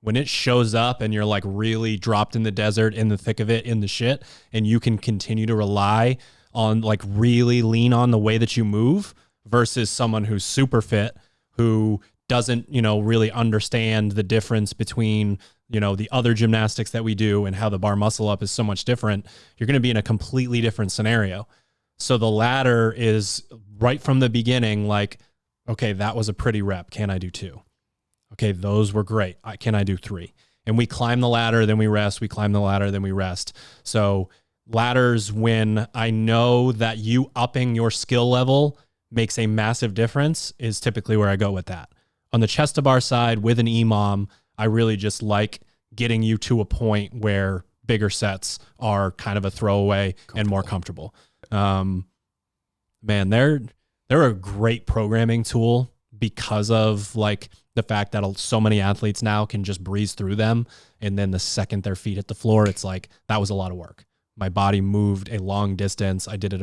when it shows up and you're like really dropped in the desert, in the thick of it, in the shit, and you can continue to rely on, like, really lean on the way that you move, versus someone who's super fit, who doesn't, you know, really understand the difference between, you know, the other gymnastics that we do and how the bar muscle up is so much different, you're going to be in a completely different scenario. So the ladder is right from the beginning, like, okay, that was a pretty rep. Can I do 2? Okay, those were great. Can I do 3? And we climb the ladder, then we rest. We climb the ladder, then we rest. So ladders, when I know that you upping your skill level makes a massive difference is typically where I go with that. On the chest to bar side with an EMOM, I really just like getting you to a point where bigger sets are kind of a throwaway and more comfortable. Man, they're a great programming tool because of like the fact that so many athletes now can just breeze through them. And then the second their feet hit the floor, it's like, that was a lot of work. My body moved a long distance. I did it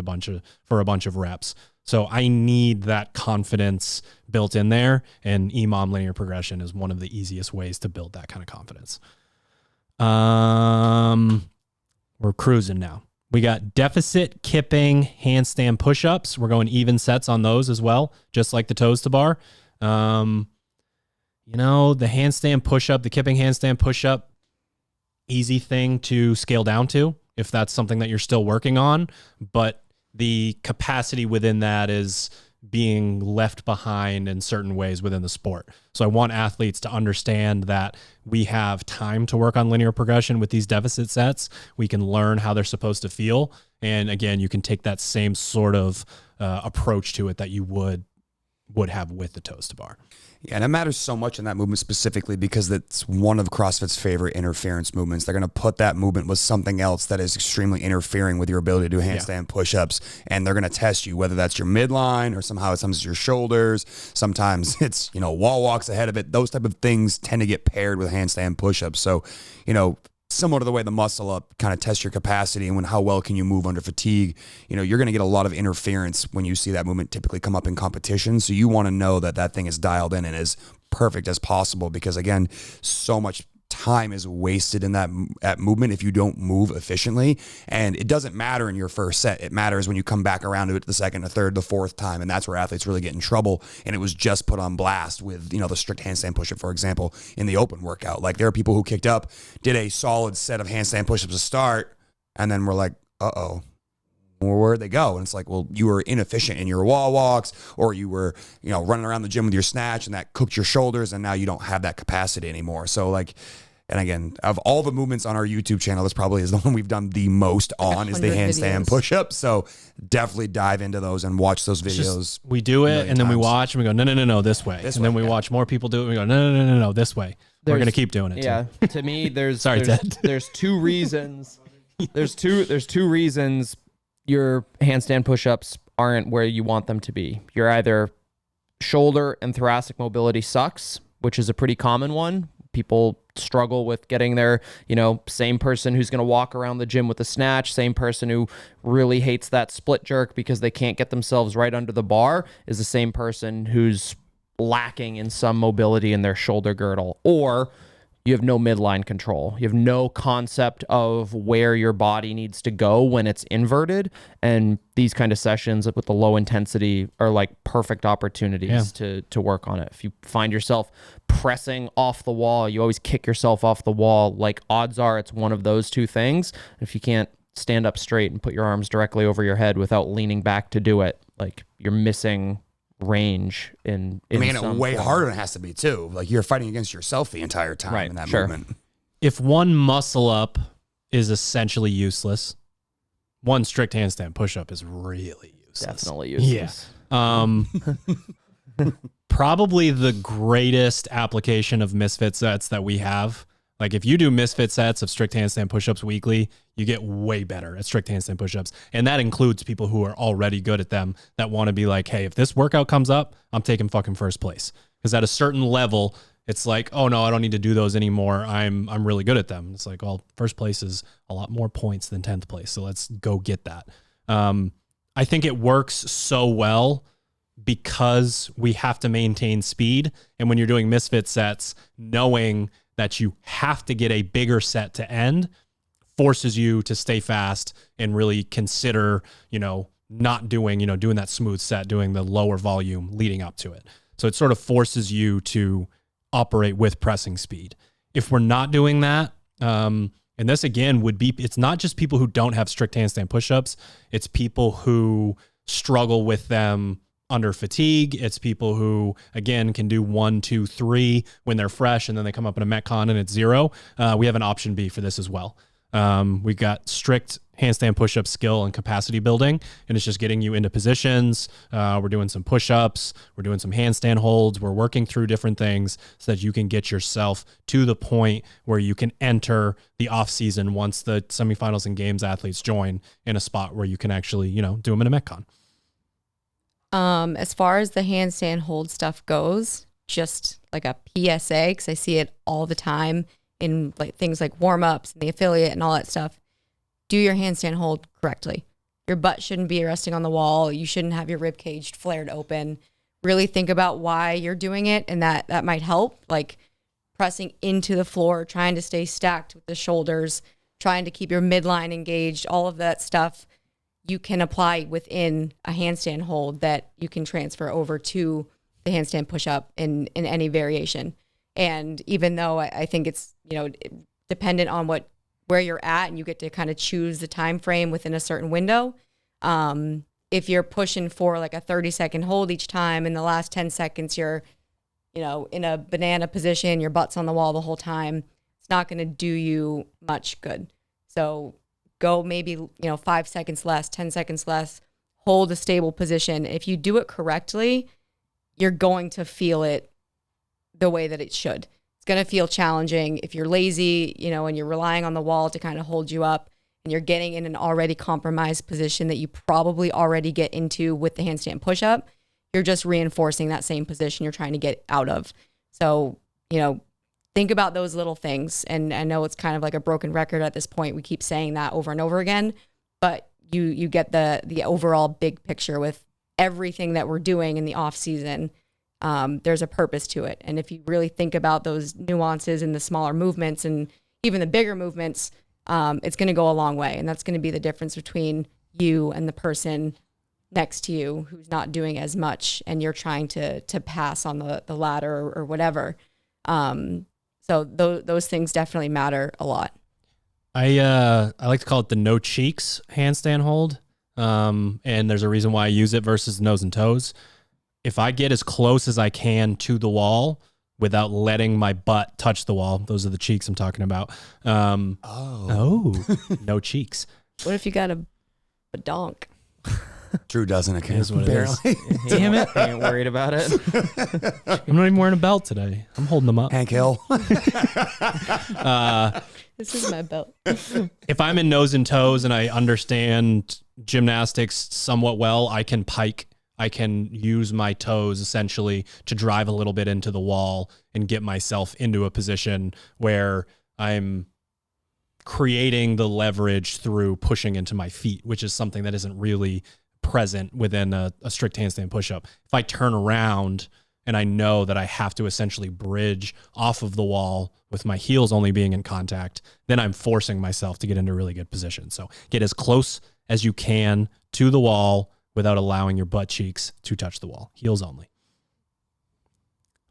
for a bunch of reps. So I need that confidence built in there, and EMOM linear progression is one of the easiest ways to build that kind of confidence. We're cruising now. We got deficit kipping handstand push-ups. We're going even sets on those as well, just like the toes to bar. The handstand push-up, the kipping handstand push-up, easy thing to scale down to if that's something that you're still working on, but the capacity within that is being left behind in certain ways within the sport. So I want athletes to understand that we have time to work on linear progression with these deficit sets. We can learn how they're supposed to feel. And again, you can take that same sort of approach to it that you would have with the toes to bar. Yeah, and it matters so much in that movement specifically because it's one of CrossFit's favorite interference movements. They're going to put that movement with something else that is extremely interfering with your ability to do handstand push-ups, and they're going to test you, whether that's your midline or somehow it's your shoulders. Sometimes it's, wall walks ahead of it. Those type of things tend to get paired with handstand push-ups. So, similar to the way the muscle up kind of tests your capacity and how well can you move under fatigue, you're going to get a lot of interference when you see that movement typically come up in competition. So you want to know that thing is dialed in and as perfect as possible, because again, so much time is wasted in that movement if you don't move efficiently. And it doesn't matter in your first set. It matters when you come back around to it the second, the third, the fourth time. And that's where athletes really get in trouble. And it was just put on blast with, the strict handstand push-up, for example, in the open workout. Like there are people who kicked up, did a solid set of handstand push-ups to start, and then we're like, uh-oh. Where'd they go? And it's like, well, you were inefficient in your wall walks, or you were, running around the gym with your snatch, and that cooked your shoulders, and now you don't have that capacity anymore. So like, and again, of all the movements on our YouTube channel, this probably is the one we've done the most on, is the handstand push-up. So definitely dive into those and watch those videos. We do it, and then we watch, and we go, no, this way. Then we watch more people do it, and we go, no, this way. We're going to keep doing it. Yeah. To me, there's Ted. There's two reasons. There's two reasons your handstand push-ups aren't where you want them to be. You're either shoulder and thoracic mobility sucks, which is a pretty common one. People struggle with getting there, same person who's going to walk around the gym with a snatch, same person who really hates that split jerk because they can't get themselves right under the bar is the same person who's lacking in some mobility in their shoulder girdle. Or you have no midline control. You have no concept of where your body needs to go when it's inverted. And these kind of sessions with the low intensity are like perfect opportunities to work on it. If you find yourself pressing off the wall, you always kick yourself off the wall, like odds are it's one of those two things. If you can't stand up straight and put your arms directly over your head without leaning back to do it, like you're missing range in way harder than it has to be too. Like you're fighting against yourself the entire time in that movement. If one muscle up is essentially useless, one strict handstand push-up is really useless. Definitely useless. Yeah. Probably the greatest application of Misfit sets that we have. Like if you do Misfit sets of strict handstand push-ups weekly, you get way better at strict handstand push-ups. And that includes people who are already good at them that want to be like, hey, if this workout comes up, I'm taking fucking first place. Because at a certain level, it's like, oh no, I don't need to do those anymore. I'm really good at them. It's like, well, first place is a lot more points than 10th place. So let's go get that. I think it works so well because we have to maintain speed. And when you're doing Misfit sets, knowing that you have to get a bigger set to end forces you to stay fast and really consider, not doing, doing that smooth set, doing the lower volume leading up to it. So it sort of forces you to operate with pressing speed. If we're not doing that, and this again would be, it's not just people who don't have strict handstand push-ups, it's people who struggle with them under fatigue. It's people who, again, can do 1, 2, 3 when they're fresh, and then they come up in a Metcon and it's 0. We have an option B for this as well. We've got strict handstand push-up skill and capacity building, and it's just getting you into positions. We're doing some push-ups. We're doing some handstand holds. We're working through different things so that you can get yourself to the point where you can enter the off-season once the semifinals and games athletes join in a spot where you can actually, do them in a Metcon. As far as the handstand hold stuff goes, just like a PSA, because I see it all the time in like things like warm-ups and the affiliate and all that stuff. Do your handstand hold correctly. Your butt shouldn't be resting on the wall. You shouldn't have your rib cage flared open. Really think about why you're doing it, and that might help. Like pressing into the floor, trying to stay stacked with the shoulders, trying to keep your midline engaged, all of that stuff you can apply within a handstand hold that you can transfer over to the handstand push-up in any variation. And even though I think it's, dependent on where you're at, and you get to kind of choose the time frame within a certain window. If you're pushing for like a 30-second hold each time, in the last 10 seconds you're, in a banana position, your butt's on the wall the whole time, it's not going to do you much good. So go maybe, 5 seconds less, 10 seconds less, hold a stable position. If you do it correctly, you're going to feel it the way that it should. It's going to feel challenging. If you're lazy, and you're relying on the wall to kind of hold you up, and you're getting in an already compromised position that you probably already get into with the handstand push-up, you're just reinforcing that same position you're trying to get out of. So, think about those little things. And I know it's kind of like a broken record at this point. We keep saying that over and over again, but you get the overall big picture with everything that we're doing in the off season. There's a purpose to it. And if you really think about those nuances and the smaller movements and even the bigger movements, it's going to go a long way. And that's going to be the difference between you and the person next to you who's not doing as much and you're trying to pass on the ladder or whatever. So those things definitely matter a lot. I like to call it the no cheeks handstand hold. And there's a reason why I use it versus nose and toes. If I get as close as I can to the wall without letting my butt touch the wall, those are the cheeks I'm talking about. No cheeks. What if you got a donk? Drew doesn't account. Is what it is. Damn it. I ain't worried about it. I'm not even wearing a belt today. I'm holding them up. Hank Hill. This is my belt. If I'm in nose and toes and I understand gymnastics somewhat well, I can pike. I can use my toes essentially to drive a little bit into the wall and get myself into a position where I'm creating the leverage through pushing into my feet, which is something that isn't really present within a strict handstand push-up. If I turn around and I know that I have to essentially bridge off of the wall with my heels only being in contact, then I'm forcing myself to get into a really good position. So get as close as you can to the wall without allowing your butt cheeks to touch the wall. Heels only.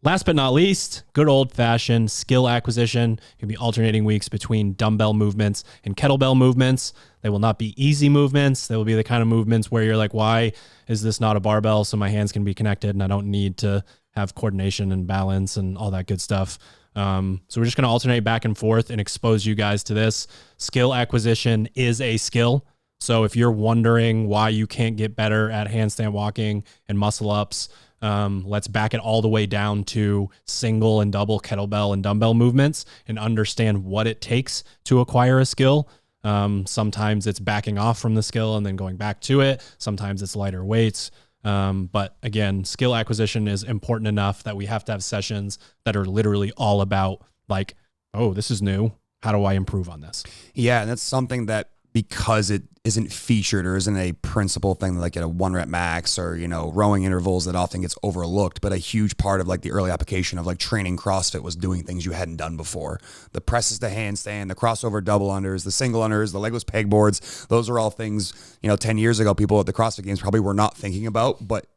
Last but not least, good old-fashioned skill acquisition. You'll be alternating weeks between dumbbell movements and kettlebell movements. They will not be easy movements. They will be the kind of movements where you're like, why is this not a barbell so my hands can be connected and I don't need to have coordination and balance and all that good stuff. So we're just going to alternate back and forth and expose you guys to this. Skill acquisition is a skill. So if you're wondering why you can't get better at handstand walking and muscle ups, let's back it all the way down to single and double kettlebell and dumbbell movements and understand what it takes to acquire a skill. Sometimes it's backing off from the skill and then going back to it. Sometimes it's lighter weights. But again, skill acquisition is important enough that we have to have sessions that are literally all about like, oh, this is new. How do I improve on this? Yeah, and that's something that because it isn't featured or isn't a principal thing like at a 1 rep max or, rowing intervals that often gets overlooked, but a huge part of like the early application of like training CrossFit was doing things you hadn't done before. The presses to handstand, the crossover double unders, the single unders, the legless pegboards. Those are all things, 10 years ago, people at the CrossFit Games probably were not thinking about, but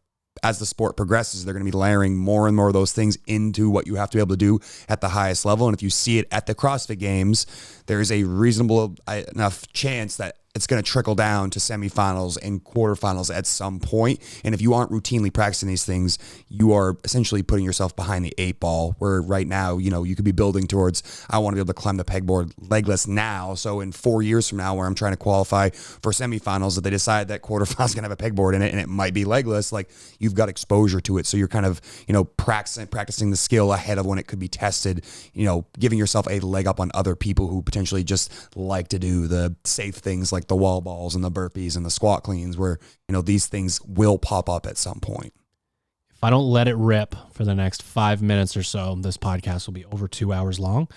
as the sport progresses, they're going to be layering more and more of those things into what you have to be able to do at the highest level. And if you see it at the CrossFit Games, there's a reasonable enough chance that it's going to trickle down to semifinals and quarterfinals at some point. And if you aren't routinely practicing these things, you are essentially putting yourself behind the 8 ball, where right now, you could be building towards, I want to be able to climb the pegboard legless now. So in 4 years from now, where I'm trying to qualify for semifinals, if they decide that quarterfinals is going to have a pegboard in it and it might be legless, like, you've got exposure to it. So you're kind of, practicing the skill ahead of when it could be tested, giving yourself a leg up on other people who potentially just like to do the safe things like the wall balls and the burpees and the squat cleans, where, these things will pop up at some point. If I don't let it rip for the next 5 minutes or so, this podcast will be over 2 hours long.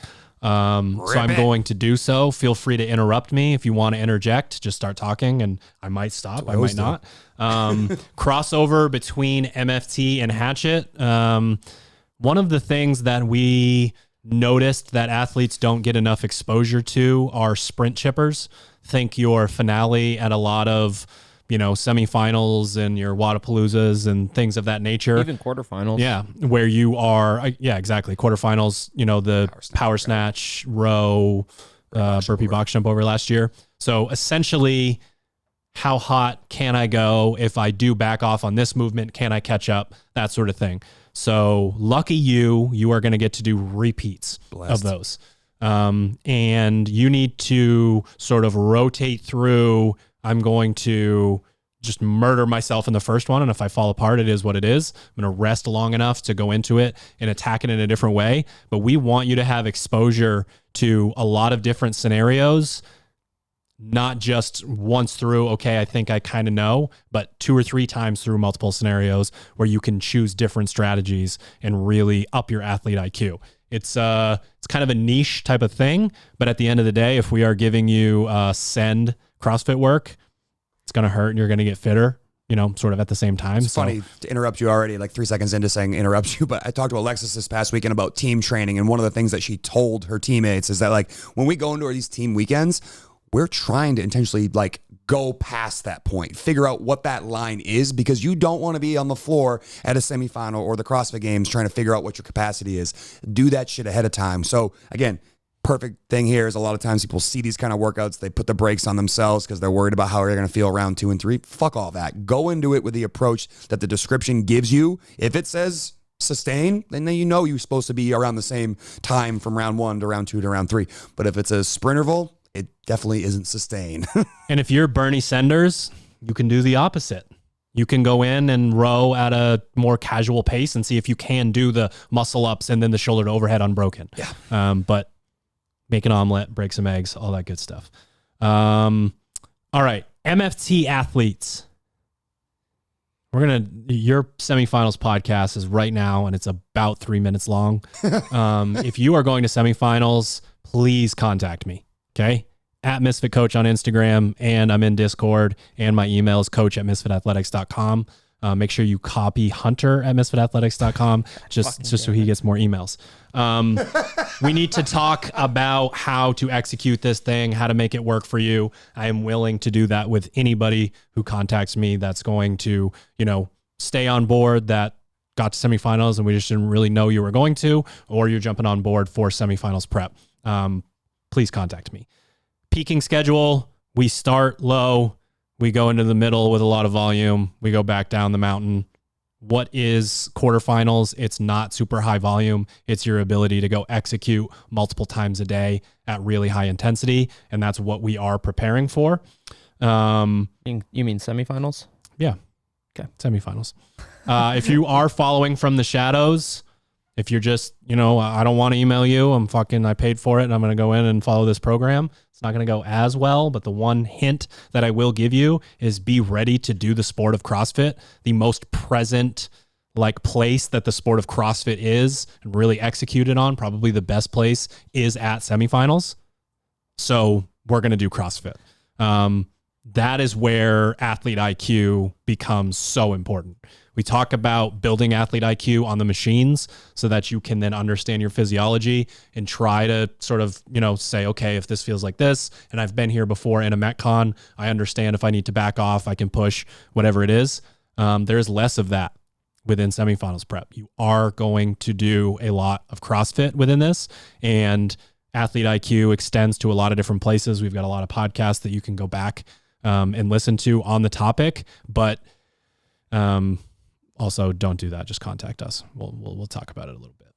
So I'm going to do so. Feel free to interrupt me. If you want to interject, just start talking and I might stop. I might not. Crossover between MFT and Hatchet. One of the things that we noticed that athletes don't get enough exposure to are sprint chippers. Think your finale at a lot of, semifinals and your Wodapaloozas and things of that nature. Even quarterfinals. Yeah, where you are, exactly. Quarterfinals, the power snatch, row, burpee box jump over last year. So essentially, how hot can I go? If I do back off on this movement, can I catch up? That sort of thing. So lucky you are going to get to do repeats of those. And you need to sort of rotate through. I'm going to just murder myself in the first one. And if I fall apart, it is what it is. I'm going to rest long enough to go into it and attack it in a different way. But we want you to have exposure to a lot of different scenarios, not just once through, okay, I think I kind of know, but 2 or 3 times through multiple scenarios where you can choose different strategies and really up your athlete IQ. It's kind of a niche type of thing, but at the end of the day, if we are giving you send CrossFit work, it's going to hurt and you're going to get fitter, sort of at the same time. It's funny to interrupt you already, like 3 seconds into saying interrupt you, but I talked to Alexis this past weekend about team training, and one of the things that she told her teammates is that, like, when we go into these team weekends, we're trying to intentionally, like, go past that point, figure out what that line is, because you don't want to be on the floor at a semifinal or the CrossFit Games trying to figure out what your capacity is. Do that shit ahead of time. So again, perfect thing here is a lot of times people see these kind of workouts, they put the brakes on themselves because they're worried about how they're going to feel round 2 and 3. Fuck all that. Go into it with the approach that the description gives you. If it says sustain, then you're supposed to be around the same time from round 1 to round 2 to round 3. But if it's a sprint interval, it definitely isn't sustain. And if you're Bernie Sanders, you can do the opposite. You can go in and row at a more casual pace and see if you can do the muscle ups and then the shoulder to overhead unbroken. Yeah. But make an omelet, break some eggs, all that good stuff. All right. MFT athletes. Your semifinals podcast is right now and it's about 3 minutes long. If you are going to semifinals, please contact me. Okay. At Misfit Coach on Instagram, and I'm in Discord, and my email is coach@misfitathletics.com. Make sure you copy Hunter at misfitathletics.com just so he gets more emails. We need to talk about how to execute this thing, how to make it work for you. I am willing to do that with anybody who contacts me that's going to, stay on board, that got to semifinals and we just didn't really know you were going to, or you're jumping on board for semifinals prep. Please contact me. Peaking schedule, we start low, we go into the middle with a lot of volume, we go back down the mountain. What is quarterfinals? It's not super high volume. It's your ability to go execute multiple times a day at really high intensity, and that's what we are preparing for. You mean semifinals? Yeah. Okay. Semifinals. If you are following from the shadows, if you're just, I don't want to email you, I paid for it and I'm going to go in and follow this program, it's not going to go as well. But the one hint that I will give you is be ready to do the sport of CrossFit, the most present place that the sport of CrossFit is and really execute it on. Probably the best place is at semifinals. So we're going to do CrossFit. That is where athlete IQ becomes so important. We talk about building athlete IQ on the machines so that you can then understand your physiology and try to sort of, say, okay, if this feels like this, and I've been here before in a Metcon, I understand if I need to back off, I can push whatever it is. There's less of that within semifinals prep. You are going to do a lot of CrossFit within this, and athlete IQ extends to a lot of different places. We've got a lot of podcasts that you can go back and listen to on the topic, but also don't do that. Just contact us. We'll talk about it a little bit.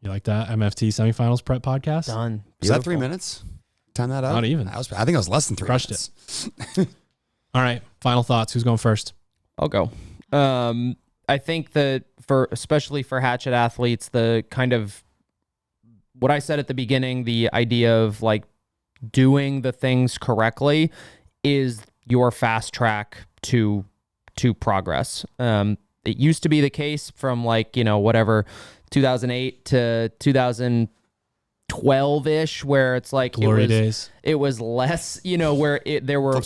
You like that MFT semifinals prep podcast? Done. Was that 3 minutes? Time that out? Not even. I think it was less than 3 Crushed minutes. All right. Final thoughts. Who's going first? I'll go. I think that especially for hatchet athletes, the kind of what I said at the beginning, the idea of like doing the things correctly is your fast track to progress. It used to be the case from like, 2008 to 2012-ish, where it's like Glory days. It was less, where there were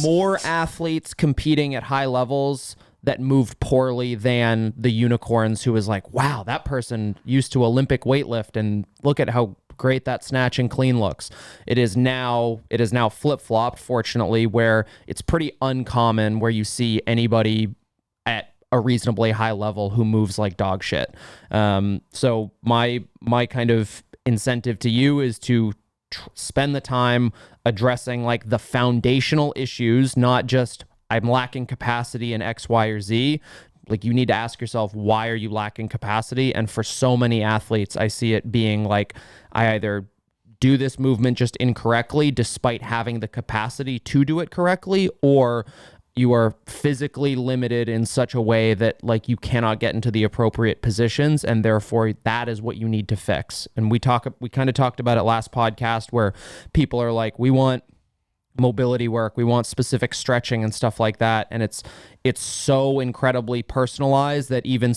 more athletes competing at high levels that moved poorly than the unicorns who was like, wow, that person used to Olympic weightlift and look at how great that snatch and clean looks. It is now flip-flopped, fortunately, where it's pretty uncommon where you see anybody at a reasonably high level who moves like dog shit. So my kind of incentive to you is to spend the time addressing like the foundational issues, not just I'm lacking capacity in X, Y, or Z. Like you need to ask yourself, why are you lacking capacity? And for so many athletes, I see it being like, I either do this movement just incorrectly despite having the capacity to do it correctly, or you are physically limited in such a way that like you cannot get into the appropriate positions, and therefore that is what you need to fix. And we kind of talked about it last podcast, where people are like, we want mobility work, we want specific stretching and stuff like that, and it's so incredibly personalized that even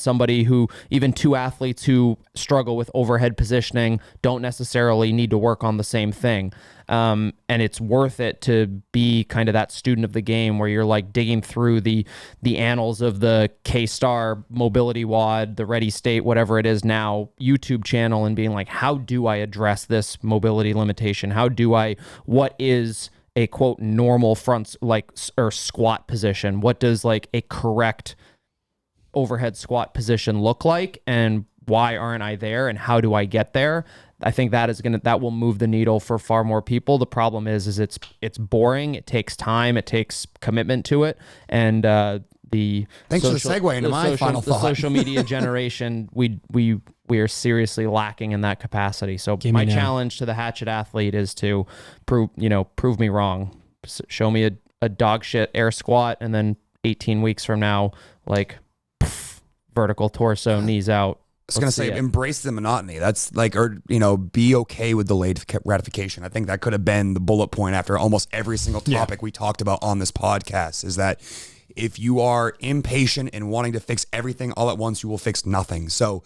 two athletes who struggle with overhead positioning don't necessarily need to work on the same thing. And it's worth it to be kind of that student of the game where you're like digging through the annals of the K-Star mobility WOD, the Ready State, whatever it is now, YouTube channel, and being like, how do I address this mobility limitation? What is a quote normal front or squat position? What does like a correct overhead squat position look like, and why aren't I there, and how do I get there? I think that will move the needle for far more people. The problem is it's boring. It takes time. It takes commitment to it. And thanks for the segue into my final thought. The social media generation, we are seriously lacking in that capacity. So my challenge to the hatchet athlete is to prove me wrong. Show me a dog shit air squat, and then 18 weeks from now, like vertical torso, knees out. I was going to say, embrace the monotony. That's like, be okay with delayed gratification. I think that could have been the bullet point after almost every single topic we talked about on this podcast, is that if you are impatient and wanting to fix everything all at once, you will fix nothing. So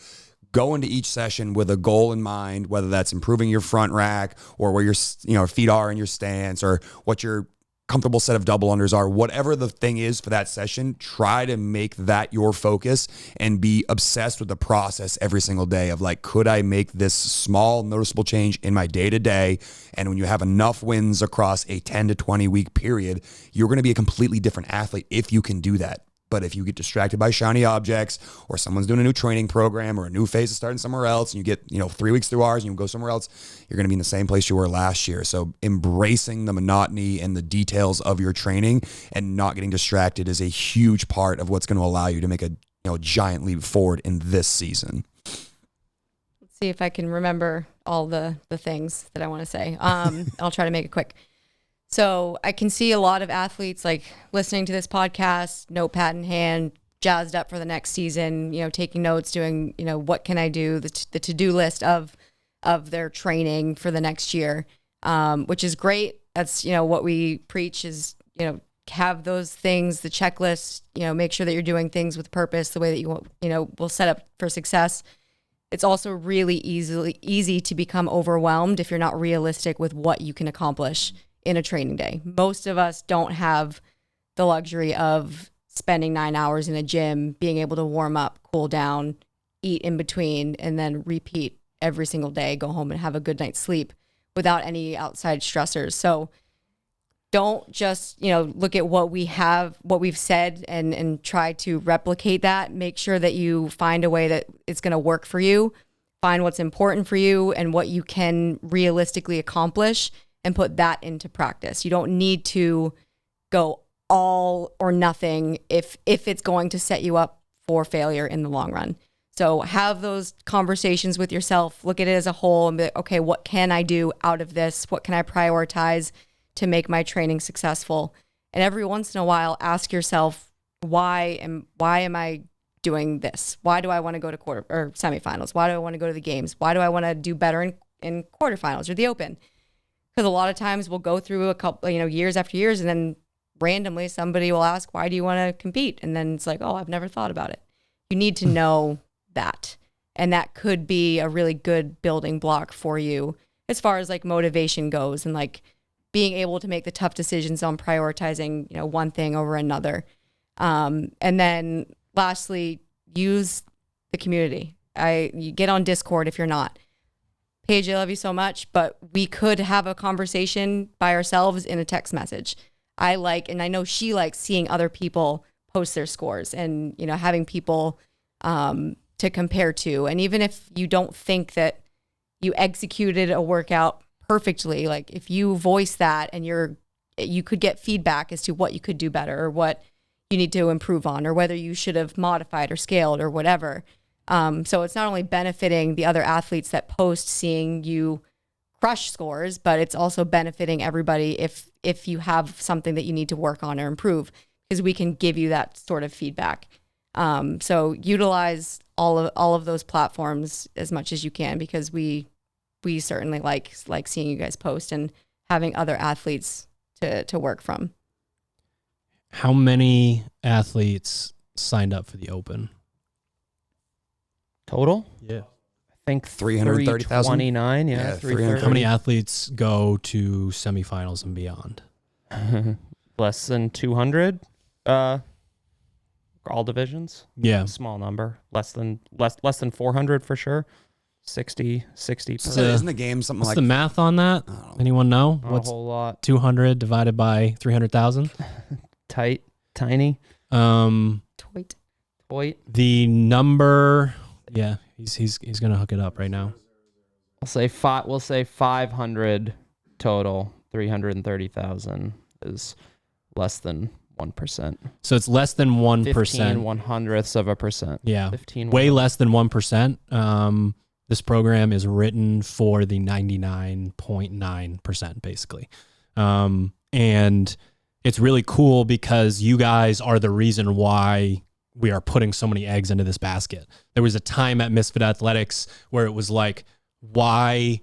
go into each session with a goal in mind, whether that's improving your front rack or where your feet are in your stance, or what your comfortable set of double unders are. Whatever the thing is for that session, try to make that your focus and be obsessed with the process every single day of like, could I make this small noticeable change in my day to day? And when you have enough wins across a 10 to 20 week period, you're going to be a completely different athlete if you can do that. But if you get distracted by shiny objects, or someone's doing a new training program, or a new phase is starting somewhere else, and you get 3 weeks through ours and you go somewhere else, you're going to be in the same place you were last year. So embracing the monotony and the details of your training and not getting distracted is a huge part of what's going to allow you to make a giant leap forward in this season. Let's see if I can remember all the things that I want to say. I'll try to make it quick. So I can see a lot of athletes like listening to this podcast, notepad in hand, jazzed up for the next season, taking notes, doing, what can I do, the to-do list of their training for the next year, which is great. That's, what we preach is, have those things, the checklist, make sure that you're doing things with purpose, the way that you will set up for success. It's also really easy to become overwhelmed if you're not realistic with what you can accomplish in a training day. Most of us don't have the luxury of spending 9 hours in a gym, being able to warm up, cool down, eat in between, and then repeat every single day, go home and have a good night's sleep without any outside stressors. So don't just, look at what we've said and try to replicate that. Make sure that you find a way that it's going to work for you. find what's important for you and what you can realistically accomplish and put that into practice. You don't need to go all or nothing if it's going to set you up for failure in the long run. So have those conversations with yourself, look at it as a whole and be like, okay, what can I do out of this? What can I prioritize to make my training successful? And every once in a while, ask yourself, why am I doing this? Why do I want to go to quarter or semifinals? Why do I want to go to the games? Why do I want to do better in quarterfinals or the open? Because a lot of times we'll go through a couple, years after years, and then randomly somebody will ask, why do you want to compete? And then it's like, oh, I've never thought about it. You need to know that. And that could be a really good building block for you as far as like motivation goes and like being able to make the tough decisions on prioritizing, one thing over another. And then lastly, use the community. You get on Discord if you're not. Paige, I love you so much, but we could have a conversation by ourselves in a text message. I like, and I know she likes seeing other people post their scores and, having people to compare to. And even if you don't think that you executed a workout perfectly, like if you voice that and you could get feedback as to what you could do better or what you need to improve on or whether you should have modified or scaled or whatever. So it's not only benefiting the other athletes that post seeing you crush scores, but it's also benefiting everybody if you have something that you need to work on or improve, because we can give you that sort of feedback. So utilize all of those platforms as much as you can, because we certainly like seeing you guys post and having other athletes to work from. How many athletes signed up for the Open? Total? Yeah. I think 330,000. 329, yeah, 330. How many athletes go to semifinals and beyond? Less than 200. All divisions. Yeah. Small number. Less than 400 for sure. 60 So per. isn't the game something What's like the math on that? Anyone know? Not What's a whole lot. 200 divided by 300,000? Tiny. Toit. The number, yeah, he's gonna hook it up right now. We'll say 500 total. 330,000 is less than 1%. So it's less than 1%. 0.15%. Yeah, 15 way less than 1%. This program is written for the 99.9% basically. And it's really cool because you guys are the reason why we are putting so many eggs into this basket. There was a time at Misfit Athletics where it was like, why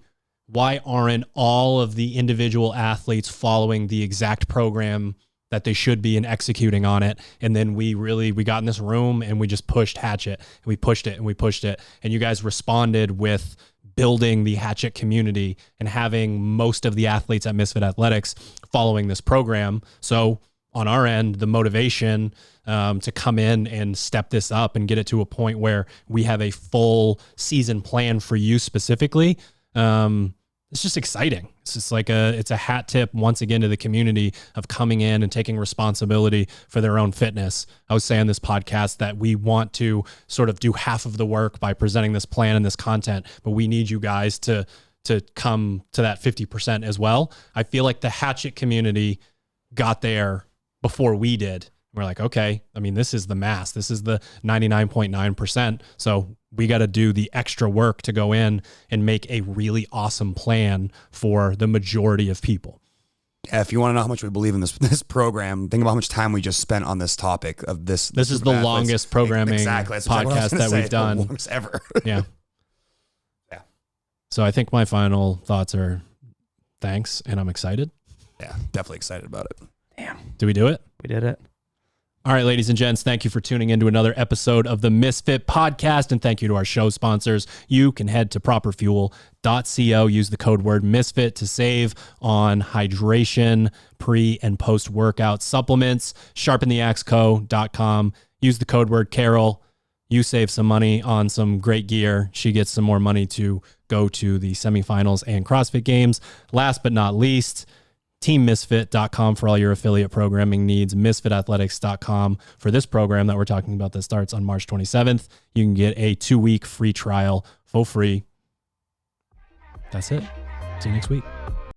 aren't all of the individual athletes following the exact program that they should be and executing on it? And then we got in this room and we just pushed Hatchet and we pushed it and we pushed it. And you guys responded with building the Hatchet community and having most of the athletes at Misfit Athletics following this program. So on our end, the motivation to come in and step this up and get it to a point where we have a full season plan for you specifically. It's just exciting. It's just like it's a hat tip once again to the community of coming in and taking responsibility for their own fitness. I was saying this podcast that we want to sort of do half of the work by presenting this plan and this content, but we need you guys to come to that 50% as well. I feel like the Hatchet community got there before we did. We're like, okay, I mean, this is the mass. This is the 99.9%. So we got to do the extra work to go in and make a really awesome plan for the majority of people. Yeah, if you want to know how much we believe in this program, think about how much time we just spent on this topic of this. This is the longest programming podcast that we've done. The longest ever. Yeah. Yeah. So I think my final thoughts are thanks, and I'm excited. Yeah, definitely excited about it. Damn. Did we do it? We did it. All right, ladies and gents, thank you for tuning into another episode of the Misfit Podcast, and thank you to our show sponsors. You can head to properfuel.co, use the code word Misfit to save on hydration, pre- and post-workout supplements. Sharpentheaxeco.com, use the code word Carol. You save some money on some great gear. She gets some more money to go to the semifinals and CrossFit games. Last but not least, teammisfit.com for all your affiliate programming needs, misfitathletics.com for this program that we're talking about that starts on March 27th. You can get a 2-week free trial for free That's it. See you next week.